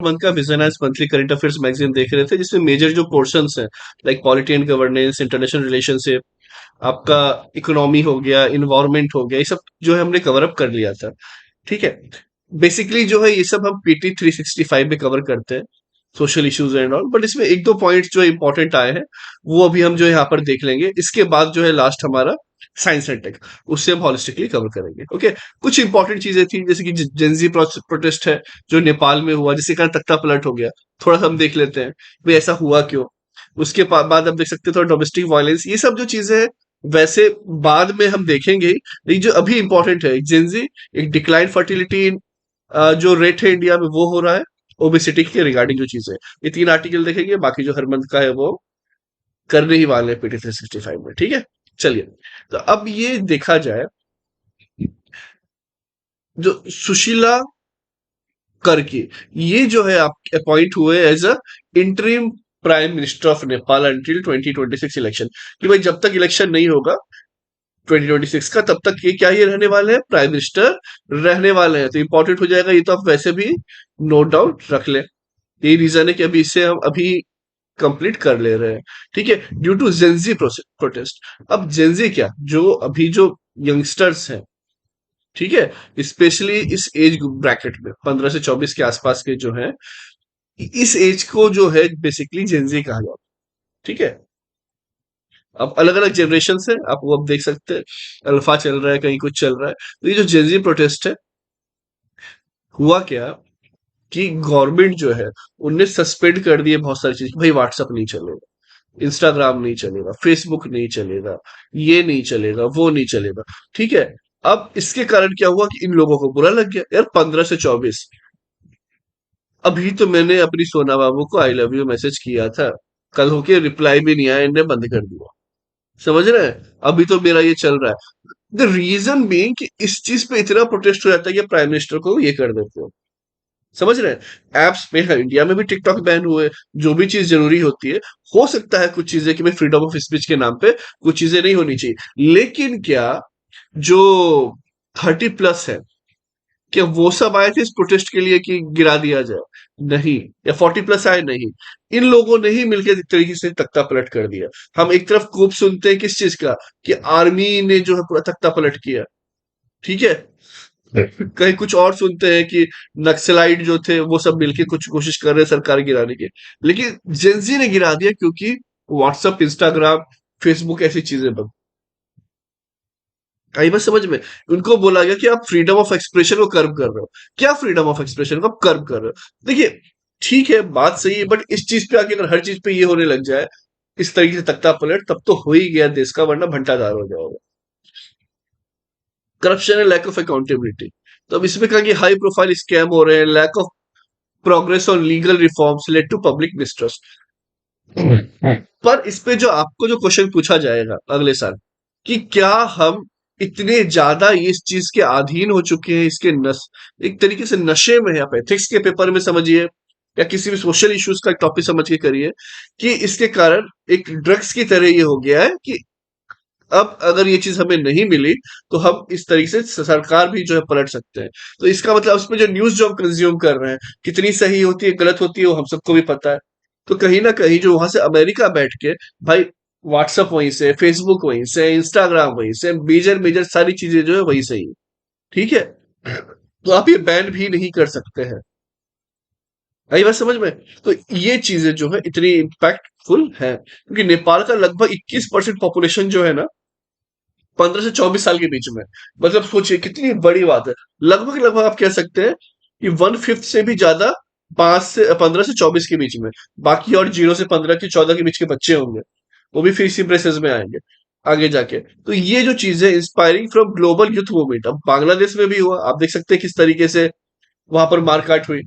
Month का business monthly current affairs magazine देख रहे थे, जिसमें मेजर जो पोर्शंस हैं like polity and governance, international relationship, आपका इकोनॉमी हो गया, इन्वायरमेंट हो गया, ये सब जो है हमने कवर अप कर लिया था। ठीक है। बेसिकली जो है ये सब हम पीटी 365 में कवर करते हैं, social issues and all. But इसमें एक दो पॉइंट्स जो इंपॉर्टेंट आए हैं वो अभी हम जो है यहाँ पर देख लेंगे। इसके बाद जो है लास्ट हमारा साइंस एंड टेक, उससे हम हॉलिस्टिकली कवर करेंगे। ओके। कुछ इंपॉर्टेंट चीजें थी जैसे कि जेंजी प्रोटेस्ट है जो नेपाल में हुआ, जिसके कारण तख्ता पलट हो गया, थोड़ा सा हम देख लेते हैं भाई ऐसा हुआ क्यों। उसके बाद हम देख सकते हैं थोड़ा डोमेस्टिक वायलेंस, ये सब जो चीजें हैं वैसे बाद में हम देखेंगे ही। लेकिन जो अभी इंपॉर्टेंट है, जेंजी, एक डिक्लाइन फर्टिलिटी जो रेट है इंडिया में वो हो रहा है, ओबेसिटी के रिगार्डिंग जो चीजें, ये तीन आर्टिकल देखेंगे। बाकी जो हर मंथ का है वो करने ही वाले हैं पीटी 365 में। ठीक है। चलिए, तो अब ये देखा जाए, जो सुशीला करके ये जो है आप अपॉइंट हुए as a interim prime minister of Nepal until 2026 election, कि भाई जब तक इलेक्शन नहीं होगा 2026 का, तब तक ये क्या ही रहने वाले हैं, प्राइम मिनिस्टर रहने वाले हैं। तो इंपॉर्टेंट हो जाएगा ये, तो आप वैसे भी नोट डाउन रख लें। यही रीजन है कि अभी इसे हम अभी कंप्लीट कर ले रहे हैं। ठीक है। Due to Gen Z protest. अब जेंजी क्या, जो अभी जो यंगस्टर्स हैं, ठीक है, स्पेशली इस एज ब्रैकेट में 15 से 24 के आसपास के जो हैं, इस एज को जो है बेसिकली जेंजी कहा जाता है। ठीक है। अब अलग अलग जनरेशन है, आप वो अब देख सकते हैं, अल्फा चल रहा है, कहीं कुछ चल रहा है। तो ये जो जेंजी प्रोटेस्ट है, हुआ क्या कि गवर्नमेंट जो है उनने सस्पेंड कर दिए बहुत सारी चीज। भाई व्हाट्सअप नहीं चलेगा, इंस्टाग्राम नहीं चलेगा, फेसबुक नहीं चलेगा, ये नहीं चलेगा, वो नहीं चलेगा। ठीक है। अब इसके कारण क्या हुआ कि इन लोगों को बुरा लग गया यार, 15 से 24। अभी तो मैंने अपनी सोना बाबू को आई लव यू मैसेज किया था, कल होके रिप्लाई भी नहीं आया, इन्हें बंद कर दिया। समझ रहे हैं। अभी तो मेरा ये चल रहा है। द रीजन बीइंग कि इस चीज पे इतना प्रोटेस्ट हो जाता है कि प्राइम मिनिस्टर को ये कर देते हो। समझ रहे हैं। एप्स में है, इंडिया में भी टिकटॉक बैन हुए। जो भी चीज जरूरी होती है, हो सकता है कुछ चीजें कि भाई फ्रीडम ऑफ स्पीच के नाम पे कुछ चीजें नहीं होनी चाहिए, लेकिन क्या जो 30+ है, क्या वो सब आए थे इस प्रोटेस्ट के लिए कि गिरा दिया जाए? नहीं। या 40+ आए? नहीं। इन लोगों ने ही मिलकर एक तरीके से तख्ता पलट कर दिया। हम एक तरफ खूब सुनते हैं किस चीज का, कि आर्मी ने जो है पूरा तख्ता पलट किया। ठीक है। कहीं कुछ और सुनते हैं कि नक्सलाइट जो थे वो सब मिलके कुछ कोशिश कर रहे हैं सरकार गिराने की। लेकिन जेंजी ने गिरा दिया क्योंकि व्हाट्सएप, इंस्टाग्राम, फेसबुक ऐसी चीजें बंद। आई बात समझ में। उनको बोला गया कि आप फ्रीडम ऑफ एक्सप्रेशन को कर्व कर रहे हो। क्या फ्रीडम ऑफ एक्सप्रेशन को आप कर्व कर रहे हो? देखिए, ठीक है, बात सही है, बट इस चीज पे आके अगर हर चीज पे ये होने लग जाए, इस तरीके से तख्ता पलट, तब तो हो ही गया देश का, वरना भंटाधार हो जाओगे। Corruption and lack of accountability. तो अब इसमें कहा कि हाई प्रोफाइल स्कैम हो रहे हैं, lack of progress on legal reforms led to public mistrust. पर इस पे जो आपको जो क्वेश्चन पूछा जाएगा अगले साल, कि क्या हम इतने ज्यादा इस चीज के अधीन हो चुके हैं, इसके एक तरीके से नशे में है। आप एथिक्स के पेपर में समझिए, या किसी भी सोशल इश्यूज का टॉपिक समझ के करिए, कि इसके कारण एक ड्रग्स की तरह ये हो गया है कि अब अगर ये चीज हमें नहीं मिली तो हम इस तरीके से सरकार भी जो है पलट सकते हैं। तो इसका मतलब उसमें जो न्यूज जो हम कंज्यूम कर रहे हैं, कितनी सही होती है गलत होती है वो हम सबको भी पता है। तो कहीं ना कहीं जो वहां से अमेरिका बैठ के, भाई व्हाट्सअप वहीं से, फेसबुक वहीं से, इंस्टाग्राम वहीं से, मेजर मेजर सारी चीजें जो है वहीं से ही। ठीक है। तो आप ये बैन भी नहीं कर सकते हैं। आई बात समझ में। तो ये चीजें जो है इतनी इम्पैक्टफुल है, क्योंकि नेपाल का लगभग 21% पॉपुलेशन जो है ना, 15 से 24 साल के बीच में। मतलब सोचिए कितनी बड़ी बात है। लगभग लगभग आप कह सकते हैं कि 1/5 से भी ज्यादा 15 से 24 के बीच में। बाकी और 0 से 15 की 14 के बीच के बच्चे होंगे, वो भी फिर इसी ब्रेसेस में आएंगे आगे जाके। तो ये जो चीज है, inspiring from global youth movement, अब बांग्लादेश में भी हुआ। आप देख सकते हैं किस तरीके से वहां पर मारकाट हुई,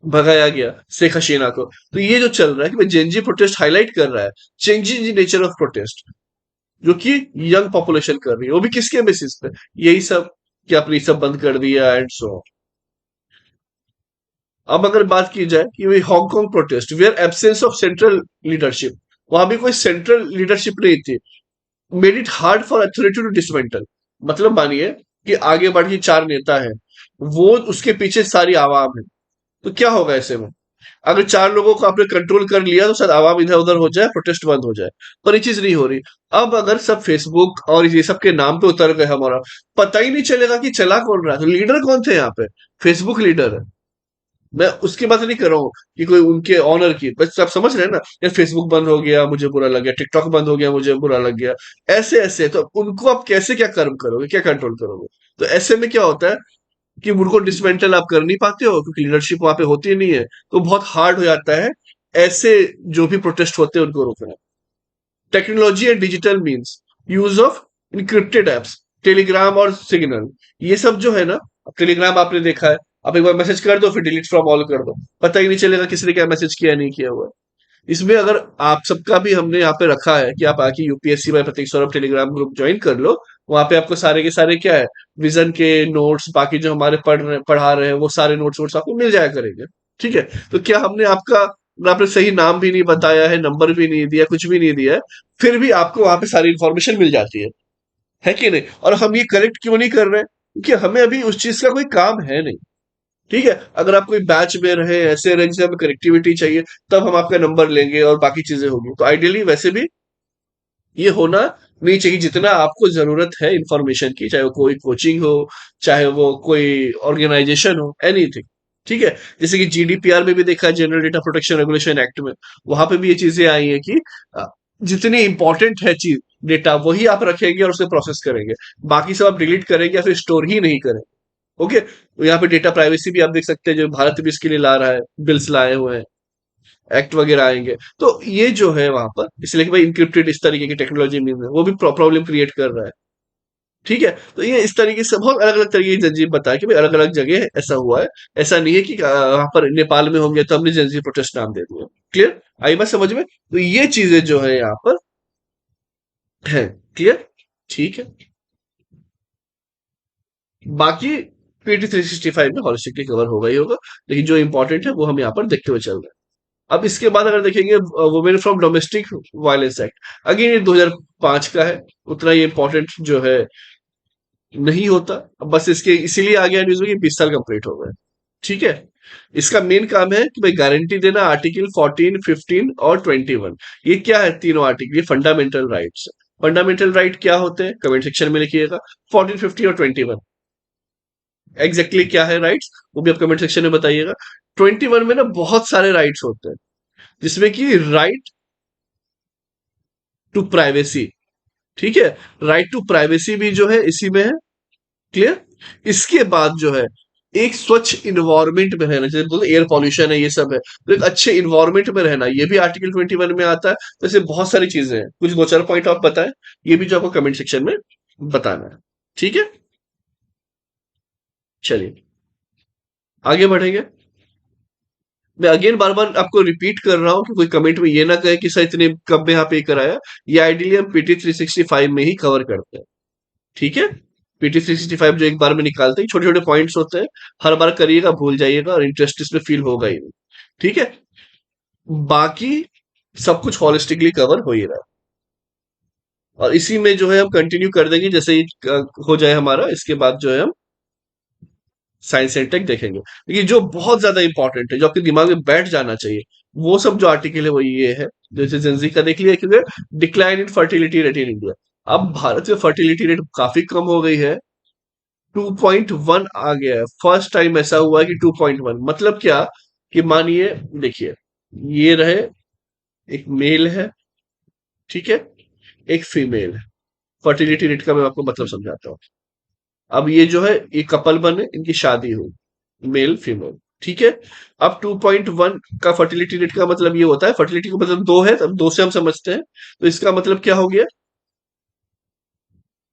भगाया गया शेख हसीना को। तो ये जो चल रहा है कि जेनजी प्रोटेस्ट हाईलाइट कर रहा है चेंजिंग नेचर ऑफ प्रोटेस्ट, जो कि यंग पॉपुलेशन कर रही है, वो भी किसके बेसिस पे? यही सब कि आपने सब बंद कर दिया एंड सो। अब अगर बात की जाए कि वही Hong Kong protest, where absence of central leadership, वहां भी कोई सेंट्रल लीडरशिप नहीं थी, made it hard for authority to dismantle. मतलब मानिए कि आगे बढ़ के 4 नेता है, वो उसके पीछे सारी आवाम है, तो क्या होगा ऐसे में? अगर 4 लोगों को आपने कंट्रोल कर लिया तो शायद आवाम इधर-उधर हो जाए, प्रोटेस्ट बंद हो जाए। पर ये चीज़ नहीं हो रही। अब अगर सब फेसबुक और ये सब के नाम पे उतर गए हमारा, पता ही नहीं चलेगा कि चला कौन रहा है। तो लीडर कौन थे यहाँ पे? फेसबुक लीडर है। मैं उसकी बात नहीं कर रहा हूँ कि कोई उनके ऑनर की, बस आप समझ रहे हैं ना? यार फेसबुक बंद हो गया, मुझे बुरा लग गया, टिकटॉक बंद हो गया, मुझे बुरा लग गया। ऐसे-ऐसे तो उनको आप कैसे क्या कर्म करोगे? क्या कंट्रोल करोगे? तो ऐसे में क्या होता है कि उनको डिसमेंटल आप कर नहीं पाते हो क्योंकि लीडरशिप वहां पे होती नहीं है, तो बहुत हार्ड हो जाता है ऐसे जो भी प्रोटेस्ट होते हैं उनको रोकना। Technology and digital means, use of encrypted apps, Telegram और सिग्नल, ये सब जो है ना, टेलीग्राम आपने देखा है, आप एक बार मैसेज कर दो फिर डिलीट फ्रॉम ऑल कर दो, पता ही नहीं चलेगा किसी ने क्या मैसेज किया नहीं किया हुआ है। इसमें अगर आप सबका भी हमने यहाँ पे रखा है कि आप आके यूपीएससी बाय प्रतीक सौरभ टेलीग्राम ग्रुप ज्वाइन कर लो, वहां पे आपको सारे के सारे क्या है, विजन के नोट्स, बाकी जो हमारे पढ़ा रहे हैं वो सारे नोट्स वोट्स आपको मिल जाया करेंगे। ठीक है? तो क्या हमने आपका, आपने सही नाम भी नहीं बताया है, नंबर भी नहीं दिया, कुछ भी नहीं दिया है, फिर भी आपको वहां पे सारी इंफॉर्मेशन मिल जाती है कि नहीं? और हम ये करेक्ट क्यों नहीं कर रहे हैं? क्योंकि हमें अभी उस चीज का कोई काम है नहीं। ठीक है? अगर आप कोई बैच में रहे, ऐसे रहे जिसे हमें कनेक्टिविटी चाहिए, तब हम आपका नंबर लेंगे और बाकी चीजें होगी। तो आइडियली वैसे भी ये होना नहीं चाहिए जितना आपको जरूरत है इंफॉर्मेशन की, चाहे वो कोई कोचिंग हो, चाहे वो कोई ऑर्गेनाइजेशन हो, एनीथिंग। ठीक है? जैसे कि जीडीपीआर में भी देखा है, general data protection regulation act में, वहां पे भी ये चीजें आई है कि अ, जितनी इंपॉर्टेंट है चीज, डेटा वही आप रखेंगे और उसे प्रोसेस करेंगे, बाकी सब आप डिलीट करेंगे या फिर स्टोर ही नहीं करेंगे। ओके, तो यहाँ पे डेटा प्राइवेसी भी आप देख सकते हैं, जो भारत भी इसके लिए ला रहा है, बिल्स लाए हुए हैं, एक्ट वगैरह आएंगे। तो ये जो है वहां पर, इसलिए कि भाई इंक्रिप्टेड इस तरीके की टेक्नोलॉजी में वो भी प्रॉब्लम क्रिएट कर रहा है। ठीक है? तो ये इस तरीके से बहुत अलग अलग तरीके की जंजीर बताया कि भाई अलग अलग जगह ऐसा हुआ है। ऐसा नहीं है कि वहां पर नेपाल में होंगे तो हमने जंजीर प्रोटेस्ट नाम दे दिया। क्लियर आई बात समझ में? तो ये चीजें जो है यहाँ पर है। क्लियर? ठीक है। बाकी पीटी 365 में हॉलिस्टिकली कवर होगा ही होगा, लेकिन जो इंपॉर्टेंट है वो हम यहाँ पर देखते हुए चल रहे हैं। अब इसके बाद अगर देखेंगे women from domestic violence act, again ये 2005 का है, उतना ये इंपॉर्टेंट जो है नहीं होता। अब बस इसके इसीलिए आ गया न्यूज में कि 20 साल कंप्लीट हो गए। ठीक है? इसका मेन काम है कि भाई गारंटी देना, आर्टिकल 14, 15 और 21। ये क्या है तीनों आर्टिकल? ये फंडामेंटल राइट्स। फंडामेंटल राइट क्या होते हैं कमेंट सेक्शन में लिखिएगा। 14, 15 और 21 एग्जैक्टली क्या है राइट्स, वो भी आप कमेंट सेक्शन में बताइएगा। 21 में ना बहुत सारे राइट्स होते हैं, जिसमें कि राइट टू प्राइवेसी। ठीक है? राइट टू प्राइवेसी भी जो है इसी में है। क्लियर? इसके बाद जो है एक स्वच्छ इन्वायरमेंट में रहना, जैसे बोलते एयर पॉल्यूशन है, ये सब है, तो एक अच्छे इन्वायरमेंट में रहना, ये भी आर्टिकल 21 में आता है। तो ऐसे बहुत सारी चीजें हैं, कुछ दो चार पॉइंट आप बताएं, ये भी जो आपको कमेंट सेक्शन में बताना है। ठीक है? चलिए आगे बढ़ेंगे। मैं अगेन बार बार आपको रिपीट कर रहा हूँ कि कोई कमेंट में ये ना कहे कि सर इतने कब में यहाँ पे कराया। ये आइडियली हम पीटी 365 में ही कवर करते हैं। ठीक है? पीटी 365 जो एक बार में निकालते हैं, छोटे छोटे पॉइंट्स होते हैं, हर बार करिएगा भूल जाइएगा और इंटरेस्ट इसमें फील होगा ही नहीं। ठीक है? बाकी सब कुछ हॉलिस्टिकली कवर हो ही रहा है, और इसी में जो है हम कंटिन्यू कर देंगे जैसे ही हो जाए हमारा, इसके बाद जो है हम साइंस एंड टेक देखेंगे। लेकिन जो बहुत ज्यादा इंपॉर्टेंट है, जो आपके दिमाग में बैठ जाना चाहिए, वो सब जो आर्टिकल है वो ये है, जैसे जेंजी का देख लिया, क्योंकि decline in fertility rate in India. अब भारत में फर्टिलिटी रेट काफी कम हो गई है, 2.1 आ गया है। फर्स्ट टाइम ऐसा हुआ है कि 2.1 मतलब क्या, कि मानिए, देखिए, ये रहे, एक मेल है, ठीक है, एक फीमेल है। फर्टिलिटी रेट का मैं आपको मतलब समझाता हूँ। अब ये जो है, ये कपल बने, इनकी शादी हुई, मेल फीमेल, ठीक है। अब 2.1 का फर्टिलिटी रेट का मतलब ये होता है, फर्टिलिटी का मतलब दो है, तब दो से हम समझते हैं, तो इसका मतलब क्या हो गया,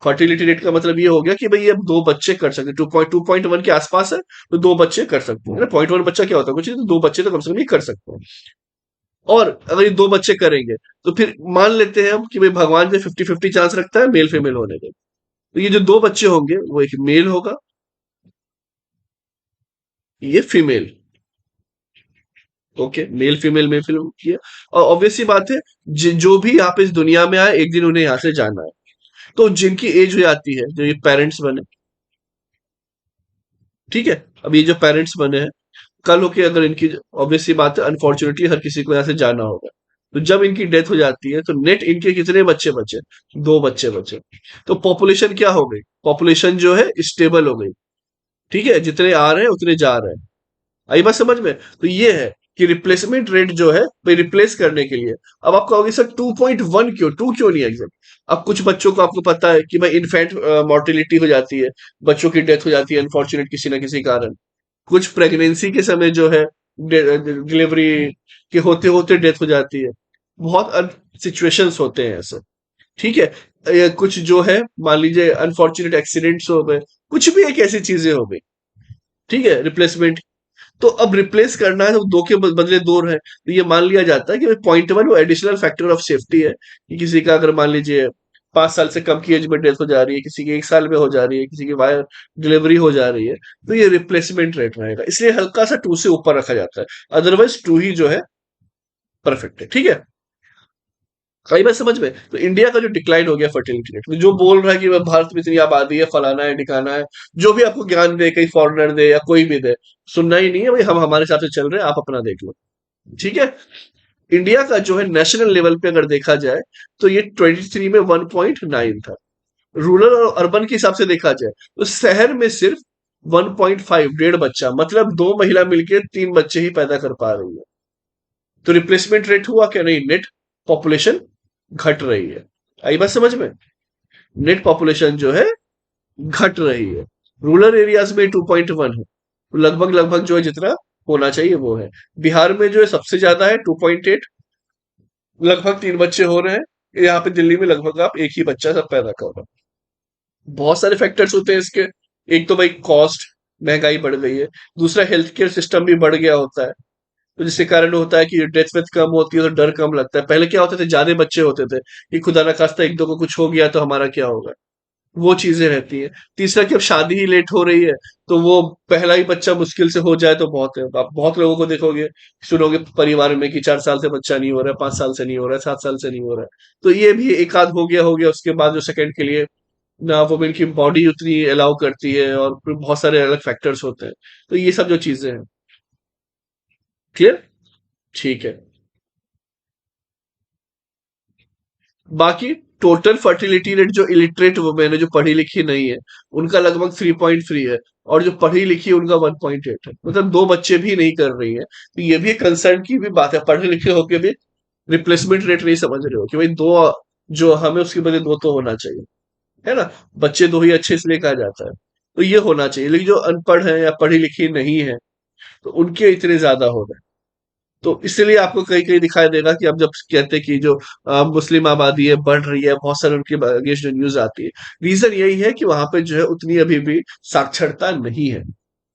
फर्टिलिटी रेट का मतलब ये हो गया कि भाई अब दो बच्चे कर सकते, 2.1 के आसपास है, तो दो बच्चे कर सकते हैं। 0.1 बच्चा क्या होता है, कुछ नहीं, तो दो बच्चे तो कम से कम ही कर सकते हैं। और अगर ये दो बच्चे करेंगे, तो फिर मान लेते हैं हम कि भाई भगवान से 50-50 चांस रखता है मेल फीमेल होने का, तो ये जो दो बच्चे होंगे वो एक मेल होगा, ये female. Okay, male female male female किया। और ऑब्वियस सी बात है, जो भी आप इस दुनिया में आए, एक दिन उन्हें यहाँ से जाना है। तो जिनकी एज हो जाती है, जो ये पेरेंट्स बने, ठीक है, अब ये जो पेरेंट्स बने हैं, कल होके अगर इनकी, ऑब्वियस सी बात है, अनफॉर्चुनेटली हर किसी को यहाँ से जाना होगा, तो जब इनकी डेथ हो जाती है तो नेट इनके कितने बच्चे बचे? दो बच्चे बचे। तो पॉपुलेशन क्या हो गई? पॉपुलेशन जो है स्टेबल हो गई। ठीक है, जितने आ रहे हैं उतने जा रहे हैं। आई बात समझ में? तो ये है कि रिप्लेसमेंट रेट जो है भाई रिप्लेस करने के लिए। अब आप कहोगे सर 2.1 क्यों, टू क्यों नहीं एग्जैक्ट? अब कुछ बच्चों को आपको पता है कि भाई इन्फेंट मोर्टेलिटी हो जाती है, बच्चों की डेथ हो जाती है अनफॉर्चुनेट किसी ना किसी कारण। कुछ प्रेगनेंसी के समय जो है डिलीवरी के होते होते डेथ हो जाती है। बहुत सिचुएशंस होते हैं ऐसे। ठीक है। कुछ जो है मान लीजिए अनफॉर्चुनेट एक्सीडेंट्स हो गए, कुछ भी एक ऐसी चीजें हो गई। ठीक है, रिप्लेसमेंट। तो अब रिप्लेस करना है तो दो के बदले दो है, तो ये मान लिया जाता है कि 0.1 वो एडिशनल फैक्टर ऑफ सेफ्टी है कि किसी का अगर मान लीजिए 5 साल से कम की एज में डेथ हो जा रही है, किसी की 1 साल में हो जा रही है, किसी की वायर डिलीवरी हो जा रही है, तो ये रिप्लेसमेंट रेट रहेगा, इसलिए हल्का सा 2 से ऊपर रखा जाता है। अदरवाइज 2 ही जो है परफेक्ट है। ठीक है, कई बात समझ में? तो इंडिया का जो डिक्लाइन हो गया फर्टिलिटी रेट में, जो बोल रहा है कि भारत में इतनी आबादी है, फलाना है, ढिकाना है, जो भी आपको ज्ञान दे, कहीं फॉरेनर दे या कोई भी दे, सुनना ही नहीं है भाई, हम हमारे हिसाब से चल रहे हैं, आप अपना देख लो। ठीक है। इंडिया का जो है नेशनल लेवल पे अगर देखा जाए तो ये 23 में 1.9 था। रूरल और अर्बन के हिसाब से देखा जाए तो शहर में सिर्फ 1.5, डेढ़ बच्चा, मतलब दो महिला मिलकर 3 बच्चे ही पैदा कर पा रही है। तो रिप्लेसमेंट रेट हुआ क्या? नहीं, नेट पॉपुलेशन घट रही है। आई बात समझ में? नेट पॉपुलेशन जो है घट रही है। रूरल एरियाज में 2.1 है, तो लगभग लगभग जो है जितना होना चाहिए वो है। बिहार में जो है सबसे ज्यादा है 2.8, लगभग 3 बच्चे हो रहे हैं। यहाँ पे दिल्ली में लगभग आप एक ही बच्चा सब पैदा कर रहे हैं। बहुत सारे फैक्टर्स होते हैं इसके। एक तो भाई कॉस्ट, महंगाई बढ़ गई है। दूसरा हेल्थ केयर सिस्टम भी बढ़ गया होता है, तो जिसके कारण होता है कि डेथ वेथ कम होती है तो डर कम लगता है। पहले क्या होते थे, ज्यादा बच्चे होते थे कि खुदा ना खास्ता एक दो को कुछ हो गया तो हमारा क्या होगा, वो चीजें रहती है। तीसरा कि अब शादी ही लेट हो रही है, तो वो पहला ही बच्चा मुश्किल से हो जाए तो बहुत है। आप बहुत लोगों को देखोगे, सुनोगे परिवार में कि 4 साल से बच्चा नहीं हो रहा है, 5 साल से नहीं हो रहा है, 7 साल से नहीं हो रहा है। तो ये भी एक आध हो गया उसके बाद जो सेकंड के लिए ना वुमेन की बॉडी उतनी अलाउ करती है, और फिर बहुत सारे अलग फैक्टर्स होते हैं। तो ये सब जो चीजें हैं। क्लियर? ठीक है। बाकी टोटल फर्टिलिटी रेट जो इलिटरेट वुमेन है, जो पढ़ी लिखी नहीं है, उनका लगभग 3.3 है, और जो पढ़ी लिखी है उनका 1.8 है, मतलब दो बच्चे भी नहीं कर रही है। तो ये भी कंसर्न की भी बात है, पढ़े लिखे होके भी रिप्लेसमेंट रेट नहीं समझ रहे हो कि भाई दो जो हमें, उसके बदले दो तो होना चाहिए, है ना? बच्चे दो ही अच्छे इसलिए कहा जाता है, तो ये होना चाहिए। लेकिन जो अनपढ़ है या पढ़ी लिखी नहीं है, तो उनके इतने ज्यादा हो रहे हैं। तो इसलिए आपको कहीं कहीं दिखाई देगा कि अब जब कहते हैं कि जो मुस्लिम आबादी है बढ़ रही है, बहुत सारे उनके अगेंस्ट जो न्यूज आती है, रीजन यही है कि वहां पे जो है उतनी अभी भी साक्षरता नहीं है,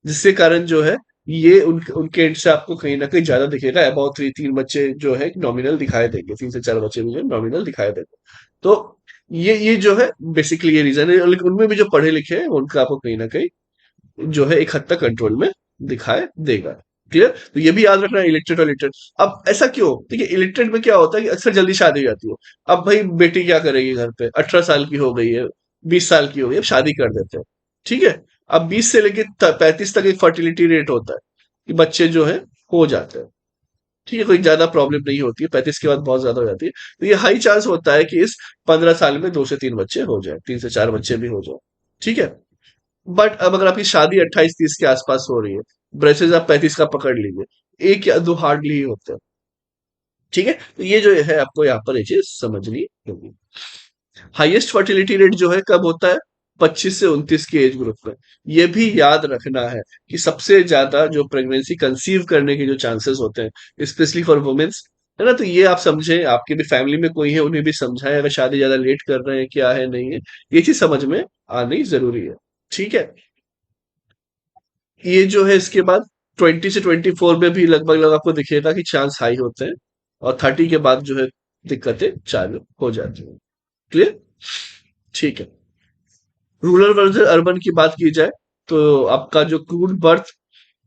जिसके कारण जो है ये उनके एंड से आपको कहीं ना कहीं ज्यादा दिखेगा। अबाउट 3 बच्चे जो है नॉमिनल दिखाई देंगे, 3 से 4 बच्चे भी जो नॉमिनल दिखाई देंगे। तो ये जो है बेसिकली ये रीजन है। लेकिन उनमें भी जो पढ़े लिखे हैं उनका आपको कहीं ना कहीं जो है एक हद तक कंट्रोल में दिखाई देगा। क्लियर? तो ये भी याद रखना, इलेक्टेड और इलिटरेट। अब ऐसा क्यों? देखिए, इलिटरेट में क्या होता है कि अक्सर जल्दी शादी हो जाती है। अब भाई बेटी क्या करेगी घर पे, 18 साल की हो गई है, 20 साल की हो गई, अब शादी कर देते हैं। ठीक है। अब 20 से लेके 35 तक एक फर्टिलिटी रेट होता है कि बच्चे जो है हो जाते हैं। ठीक है, कोई ज्यादा प्रॉब्लम नहीं होती है, 35 के बाद बहुत ज्यादा हो जाती है। तो ये हाई चांस होता है कि इस 15 साल में 2 से 3 बच्चे हो जाए, 3 से 4 बच्चे भी हो जाए। ठीक है। बट अब अगर आपकी शादी 28-30 के आसपास हो रही है, ब्रेसेस आप 35 का पकड़ लीजिए, एक या दो हार्डली ही होते हैं। ठीक है, तो ये जो है आपको यहाँ पर ये चीज समझनी होगी। हाईएस्ट फर्टिलिटी रेट जो है कब होता है? 25 से 29 की एज ग्रुप में। ये भी याद रखना है कि सबसे ज्यादा जो प्रेगनेंसी कंसीव करने के जो चांसेस होते हैं, स्पेशली फॉर वुमेन्स, है ना? तो ये आप समझें, आपके भी फैमिली में कोई है उन्हें भी समझाएं, अगर शादी ज्यादा लेट कर रहे हैं क्या है नहीं है, ये चीज समझ में आनी जरूरी है। ठीक है। ये जो है इसके बाद 20 से 24 में भी लगभग लगभग आपको दिखेगा कि चांस हाई होते हैं, और 30 के बाद जो है दिक्कतें चालू हो जाती हैं। क्लियर? ठीक है। रूरल वर्सेस अर्बन की बात की जाए तो आपका जो क्रूड बर्थ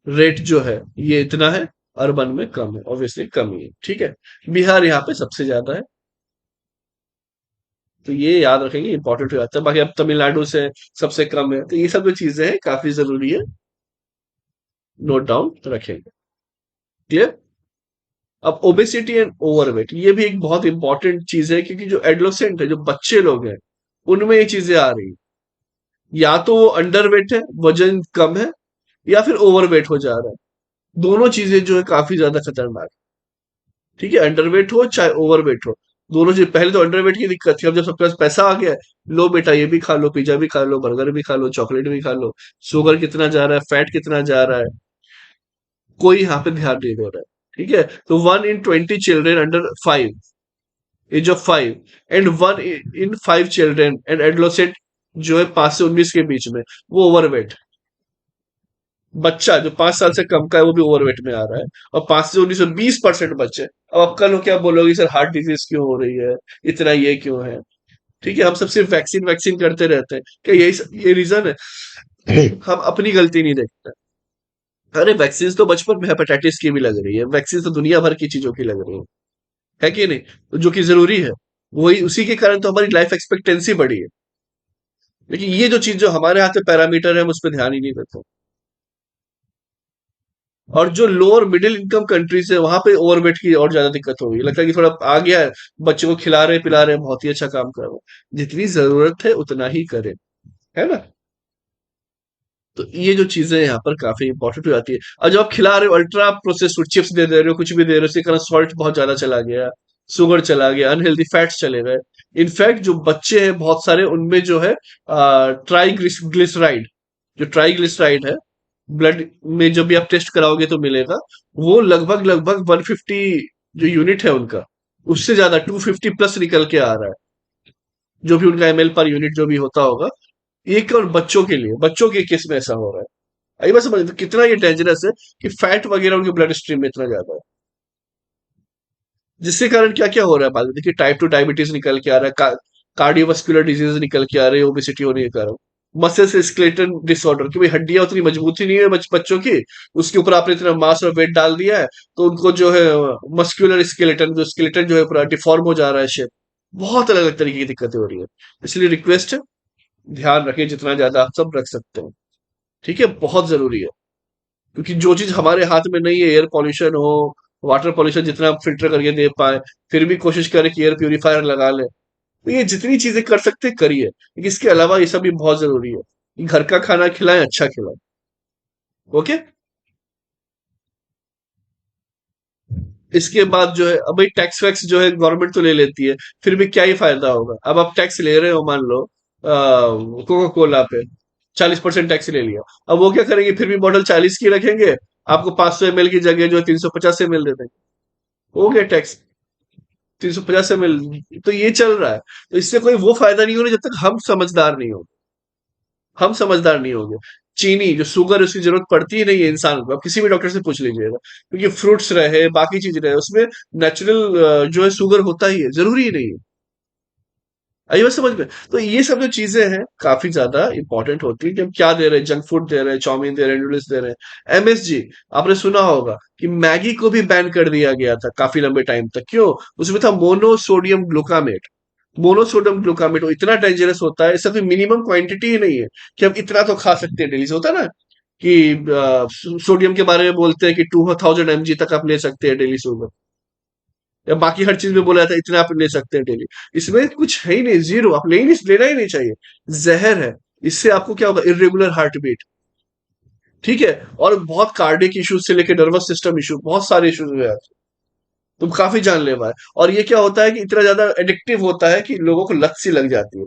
रेट जो है ये इतना है, अर्बन में कम है, ऑब्वियसली कम ही है। ठीक है। बिहार यहाँ पे सबसे ज्यादा है, तो ये याद रखेंगे, इंपॉर्टेंट हो जाता है। बाकी अब तमिलनाडु से सबसे कम है, तो ये सब जो चीजें हैं काफी जरूरी है। नोट डाउन रखेंगे। क्लियर? अब ओबेसिटी एंड ओवरवेट ये भी एक बहुत इंपॉर्टेंट चीज है, क्योंकि जो एडोलेसेंट है, जो बच्चे लोग हैं, उनमें ये चीजें आ रही हैं। या तो वो अंडरवेट है, वजन कम है, या फिर ओवरवेट हो जा रहा है। दोनों चीजें जो है काफी ज्यादा खतरनाक है। ठीक है, अंडरवेट हो चाहे ओवरवेट हो, दोनों चीज। पहले तो अंडरवेट की दिक्कत थी, अब जब सबके पास पैसा आ गया है, लो बेटा ये भी खा लो, पिज्जा भी खा लो, बर्गर भी खा लो, चॉकलेट भी खा लो, शुगर कितना जा रहा है, फैट कितना जा रहा है, कोई यहाँ पे ध्यान नहीं दे रहा है। ठीक है, तो 1 in 20 children under 5, age of 5, and 1 in 5 children and adolescent जो है 5 से 19 के बीच में, वो ओवरवेट। बच्चा जो 5 साल से कम का है वो भी ओवरवेट में आ रहा है, और 5 से 19 में 20% बच्चे। अब आप कल को क्या बोलोगे, सर हार्ट डिजीज क्यों हो रही है, इतना ये क्यों है? ठीक है, हम सब सिर्फ वैक्सीन वैक्सीन करते रहते हैं, क्या ये रीजन है? हम अपनी गलती नहीं देखते। अरे वैक्सीन तो बचपन में हेपेटाइटिस की भी लग रही है, वैक्सीन तो दुनिया भर की चीजों की लग रही है कि नहीं? तो जो कि जरूरी है, वही उसी के कारण तो हमारी लाइफ एक्सपेक्टेंसी बढ़ी है। लेकिन ये जो चीज जो हमारे हाथ में पैरामीटर है, हम उस पर ध्यान ही नहीं देते। और जो लोअर मिडिल इनकम कंट्रीज है, वहां पे ओवरवेट की और ज्यादा दिक्कत हो गई, लगता है कि थोड़ा आ गया है, बच्चों को खिला रहे पिला रहे, बहुत ही अच्छा काम कर रहे हैं। जितनी जरूरत है उतना ही करें, है ना? तो ये जो चीजें यहाँ पर काफी इंपॉर्टेंट हो जाती है। और जब आप खिला रहे हो अल्ट्रा प्रोसेस फूड, चिप्स दे रहे हो, कुछ भी दे रहे हो, उसके कारण सॉल्ट बहुत ज्यादा चला गया, शुगर चला गया, अनहेल्दी फैट्स चले गए। इनफैक्ट जो बच्चे हैं बहुत सारे, उनमें जो है ट्राईग्लिसराइड, जो ट्राईग्लिसराइड है, ब्लड में जब भी आप टेस्ट कराओगे तो मिलेगा, वो लगभग लगभग 150 जो यूनिट है उनका, उससे ज्यादा 250 प्लस निकल के आ रहा है, जो भी उनका एमएल पर यूनिट जो भी होता होगा। एक और बच्चों के लिए, बच्चों के केस में ऐसा हो रहा है। आई बात समझ, तो कितना ये डेंजरस है कि फैट वगैरह उनके ब्लड स्ट्रीम में इतना ज्यादा है, जिसके कारण क्या क्या हो रहा है बाद में, देखिए टाइप 2 डायबिटीज निकल के आ रहा है, कार्डियोवास्कुलर डिजीज निकल के आ रही है ओबेसिटी होने के कारण। मसल से स्केलेटन डिसऑर्डर, कि भाई हड्डियां उतनी मजबूती नहीं है बच्चों की, उसके ऊपर आपने इतना मास और वेट डाल दिया है, तो उनको जो है मस्कुलर स्केलेटन, जो स्केलेटन जो है पूरा डिफॉर्म हो जा रहा है शेप। बहुत अलग अलग तरीके की दिक्कतें हो रही है। इसलिए रिक्वेस्ट है, ध्यान रखें जितना ज्यादा आप सब रख सकते हैं। ठीक है, बहुत जरूरी है। क्योंकि जो चीज हमारे हाथ में नहीं है, एयर पॉल्यूशन हो, वाटर पॉल्यूशन, जितना हम फिल्टर करके दे पाए, फिर भी कोशिश करें कि एयर प्यूरिफायर लगा ले। तो ये जितनी चीजें कर सकते हैं करिए, लेकिन इसके अलावा ये सब भी बहुत जरूरी है कि घर का खाना खिलाएं, अच्छा खिलाएं। ओके। इसके बाद जो है, अब भाई टैक्स वैक्स जो है गवर्नमेंट तो ले लेती है, फिर भी क्या ही फायदा होगा? अब आप टैक्स ले रहे हो, मान लो कोका कोला पे 40% टैक्स ले लिया, अब वो क्या करेंगे, फिर भी बॉटल 40 की रखेंगे, आपको 500 ml की जगह जो है 350 ml दे देंगे। हो गया टैक्स 350 ml। तो ये चल रहा है। तो इससे कोई वो फायदा नहीं हो रहा जब तक हम समझदार नहीं होंगे। हम समझदार नहीं होंगे। चीनी जो शुगर, उसकी जरूरत पड़ती ही नहीं है इंसान को, आप किसी भी डॉक्टर से पूछ लीजिएगा, क्योंकि फ्रूट्स रहे, बाकी चीज रहे, उसमें नेचुरल जो है शुगर होता ही है, जरूरी ही नहीं है। आई बात समझ में? तो ये सब जो चीजें हैं काफी ज्यादा इंपॉर्टेंट होती है कि हम क्या दे रहे हैं, जंक फूड दे रहे हैं, चाउमीन दे रहे हैं, नूडल्स दे रहे हैं। एमएसजी, आपने सुना होगा कि मैगी को भी बैन कर दिया गया था काफी लंबे टाइम तक। क्यों? उसमें था मोनोसोडियम ग्लूकामेट। मोनोसोडियम ग्लूकामेट वो इतना डेंजरस होता है, इसका कोई मिनिमम क्वांटिटी ही नहीं है कि हम इतना तो खा सकते हैं डेली से। होता है ना कि सोडियम के बारे में बोलते हैं कि 2000 mg तक आप ले सकते हैं डेली सुबह, या बाकी हर चीज में बोला जाता है इतना आप ले सकते हैं डेली। इसमें कुछ है ही नहीं, जीरो, आप ले ही नहीं, लेना ही नहीं चाहिए। जहर है। इससे आपको क्या होगा, इरेगुलर हार्ट बीट। ठीक है, और बहुत कार्डियक इश्यूज से लेकर नर्वस सिस्टम इशू, बहुत सारे इश्यूज हुए हैं। तो काफी जानलेवा है। और ये क्या होता है कि इतना ज्यादा एडिक्टिव होता है कि लोगों को लत सी लग जाती है।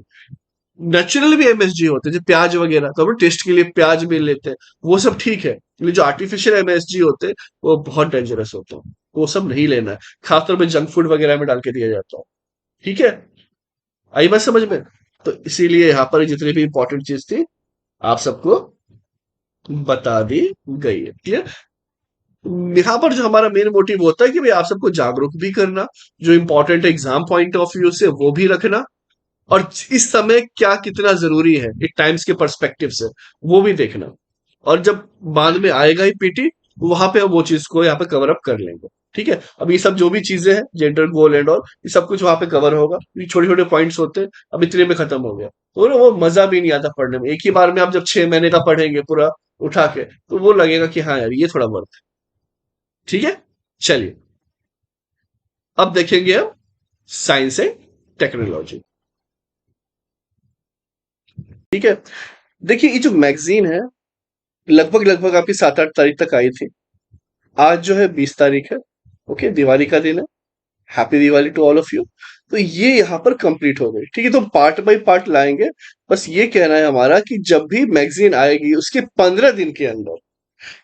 नेचुरल भी एमएसजी होते हैं, जो प्याज वगैरह, तो हम टेस्ट के लिए प्याज भी लेते हैं, वो सब ठीक है, लेकिन जो आर्टिफिशियल एमएसजी होते हैं वो बहुत डेंजरस होते हैं। वो सब नहीं लेना है, खासतौर पे जंक फूड वगैरह में डाल के दिया जाता है। ठीक है, आई बात समझ में? तो इसीलिए यहाँ पर जितनी भी इंपॉर्टेंट चीज थी, आप सबको बता दी गई है। क्लियर? यहाँ पर जो हमारा मेन मोटिव होता है कि भाई आप सबको जागरूक भी करना, जो इंपॉर्टेंट है एग्जाम पॉइंट ऑफ व्यू से वो भी रखना, और इस समय क्या कितना जरूरी है एक टाइम्स के पर्सपेक्टिव से, वो भी देखना। और जब बाद में आएगा ही पीटी, वहां पे हम वो चीज को यहाँ पे कवर अप कर लेंगे। ठीक है, अब ये सब जो भी चीजें हैं, जेंडर गोल एंड ऑल, ये सब कुछ वहां पे कवर होगा। ये छोटे छोटे पॉइंट्स होते हैं, अब इतने में खत्म हो गया तो ना वो मजा भी नहीं आता पढ़ने में। एक ही बार में आप जब 6 महीने का पढ़ेंगे पूरा, उठा के, तो वो लगेगा कि हाँ यार ये थोड़ा वर्थ है। ठीक है, चलिए अब देखेंगे हम साइंस एंड टेक्नोलॉजी। ठीक है, देखिए ये जो मैगजीन है लगभग लगभग आपकी 7-8 तारीख तक आई थी। आज जो है 20 तारीख है। ओके, दिवाली का दिन है। Happy Diwali to all of you. तो ये यहाँ पर कंप्लीट हो गई। ठीक है, तो पार्ट बाय पार्ट लाएंगे। बस ये कहना है हमारा कि जब भी मैगजीन आएगी उसके 15 दिन के अंदर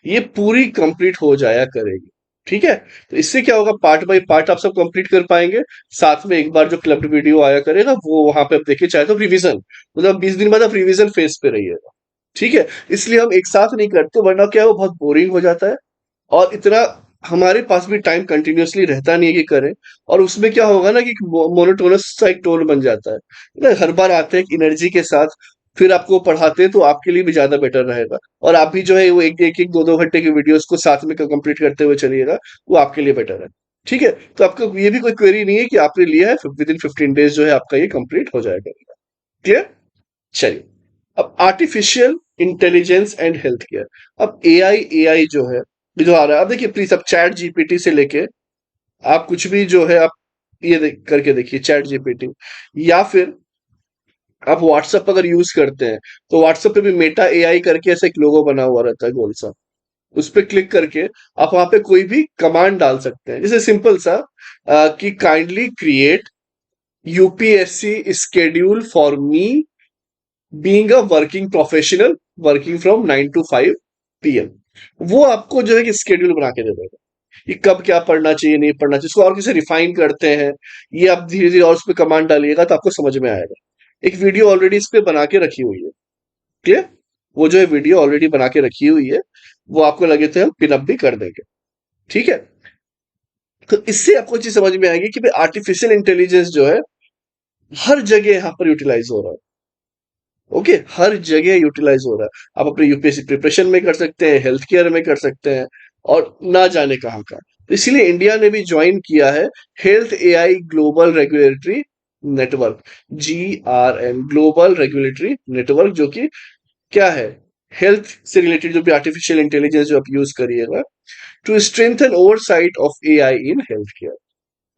ये पूरी कंप्लीट हो जाया करेगी। ठीक है, तो इससे क्या होगा, पार्ट बाय पार्ट आप सब कंप्लीट कर पाएंगे। साथ में एक बार जो क्लब्ड वीडियो आया करेगा वो वहां पे आप देखिए, चाहे तो रिवीजन, मतलब 20 दिन बाद आप रिवीजन फेज पे रहिएगा। ठीक है, इसलिए हम एक साथ नहीं करते, वरना क्या है वो बहुत बोरिंग हो जाता है। और इतना हमारे पास भी टाइम कंटिन्यूअसली रहता नहीं है कि करें। और उसमें क्या होगा ना कि मोनोटोनस सा एक टोन बन जाता है ना, हर बार आते हैं एनर्जी के साथ, फिर आपको पढ़ाते हैं तो आपके लिए भी ज्यादा बेटर रहेगा। और आप भी जो है वो एक एक एक 2-2 घंटे की वीडियोस को साथ में कंप्लीट करते हुए चलिएगा, वो आपके लिए बेटर है। ठीक है, तो आपको ये भी कोई क्वेरी नहीं है कि आपने लिया है, विद इन 15 डेज जो है आपका ये कंप्लीट हो जाएगा। क्लियर, चलिए अब artificial intelligence and health care. अब एआई एआई जो है ये जो आ रहा है, अब देखिए प्लीज, अब चैट जीपीटी से लेके आप कुछ भी जो है आप ये करके देखिए चैट जीपीटी, या फिर आप व्हाट्सएप अगर यूज करते हैं तो व्हाट्सएप पे भी मेटा एआई करके ऐसा एक लोगो बना हुआ रहता है गोल सा। उस पर क्लिक करके आप वहां पे कोई भी कमांड डाल सकते हैं, जैसे सिंपल सा कि kindly create UPSC schedule for me being a working professional working from 9 to 5 PM। वो आपको जो है कि स्केड्यूल बना के दे देगा कि कब क्या पढ़ना चाहिए नहीं पढ़ना चाहिए, इसको और कैसे रिफाइन करते हैं। ये आप धीरे धीरे और उस पर कमांड डालिएगा तो आपको समझ में आएगा। एक वीडियो ऑलरेडी इस पे बना के रखी हुई है। क्लियर, वो जो है वीडियो ऑलरेडी बना के रखी हुई है, वो आपको लगे तो हम पिनअप भी कर देंगे। ठीक है, तो इससे आपको चीज समझ में आएगी कि भाई आर्टिफिशियल इंटेलिजेंस जो है हर जगह यहाँ पर यूटिलाइज हो रहा है। ओके, हर जगह यूटिलाइज हो रहा है। आप अपने यूपीएससी प्रिपरेशन में कर सकते हैं, हेल्थ केयर में कर सकते हैं, और ना जाने कहाँ का। तो इसीलिए इंडिया ने भी ज्वाइन किया है health AI global regulatory network, GRN, global regulatory network, जो कि क्या है, हेल्थ से रिलेटेड जो भी आर्टिफिशियल इंटेलिजेंस जो आप यूज करिएगा to strengthen oversight of AI in health care.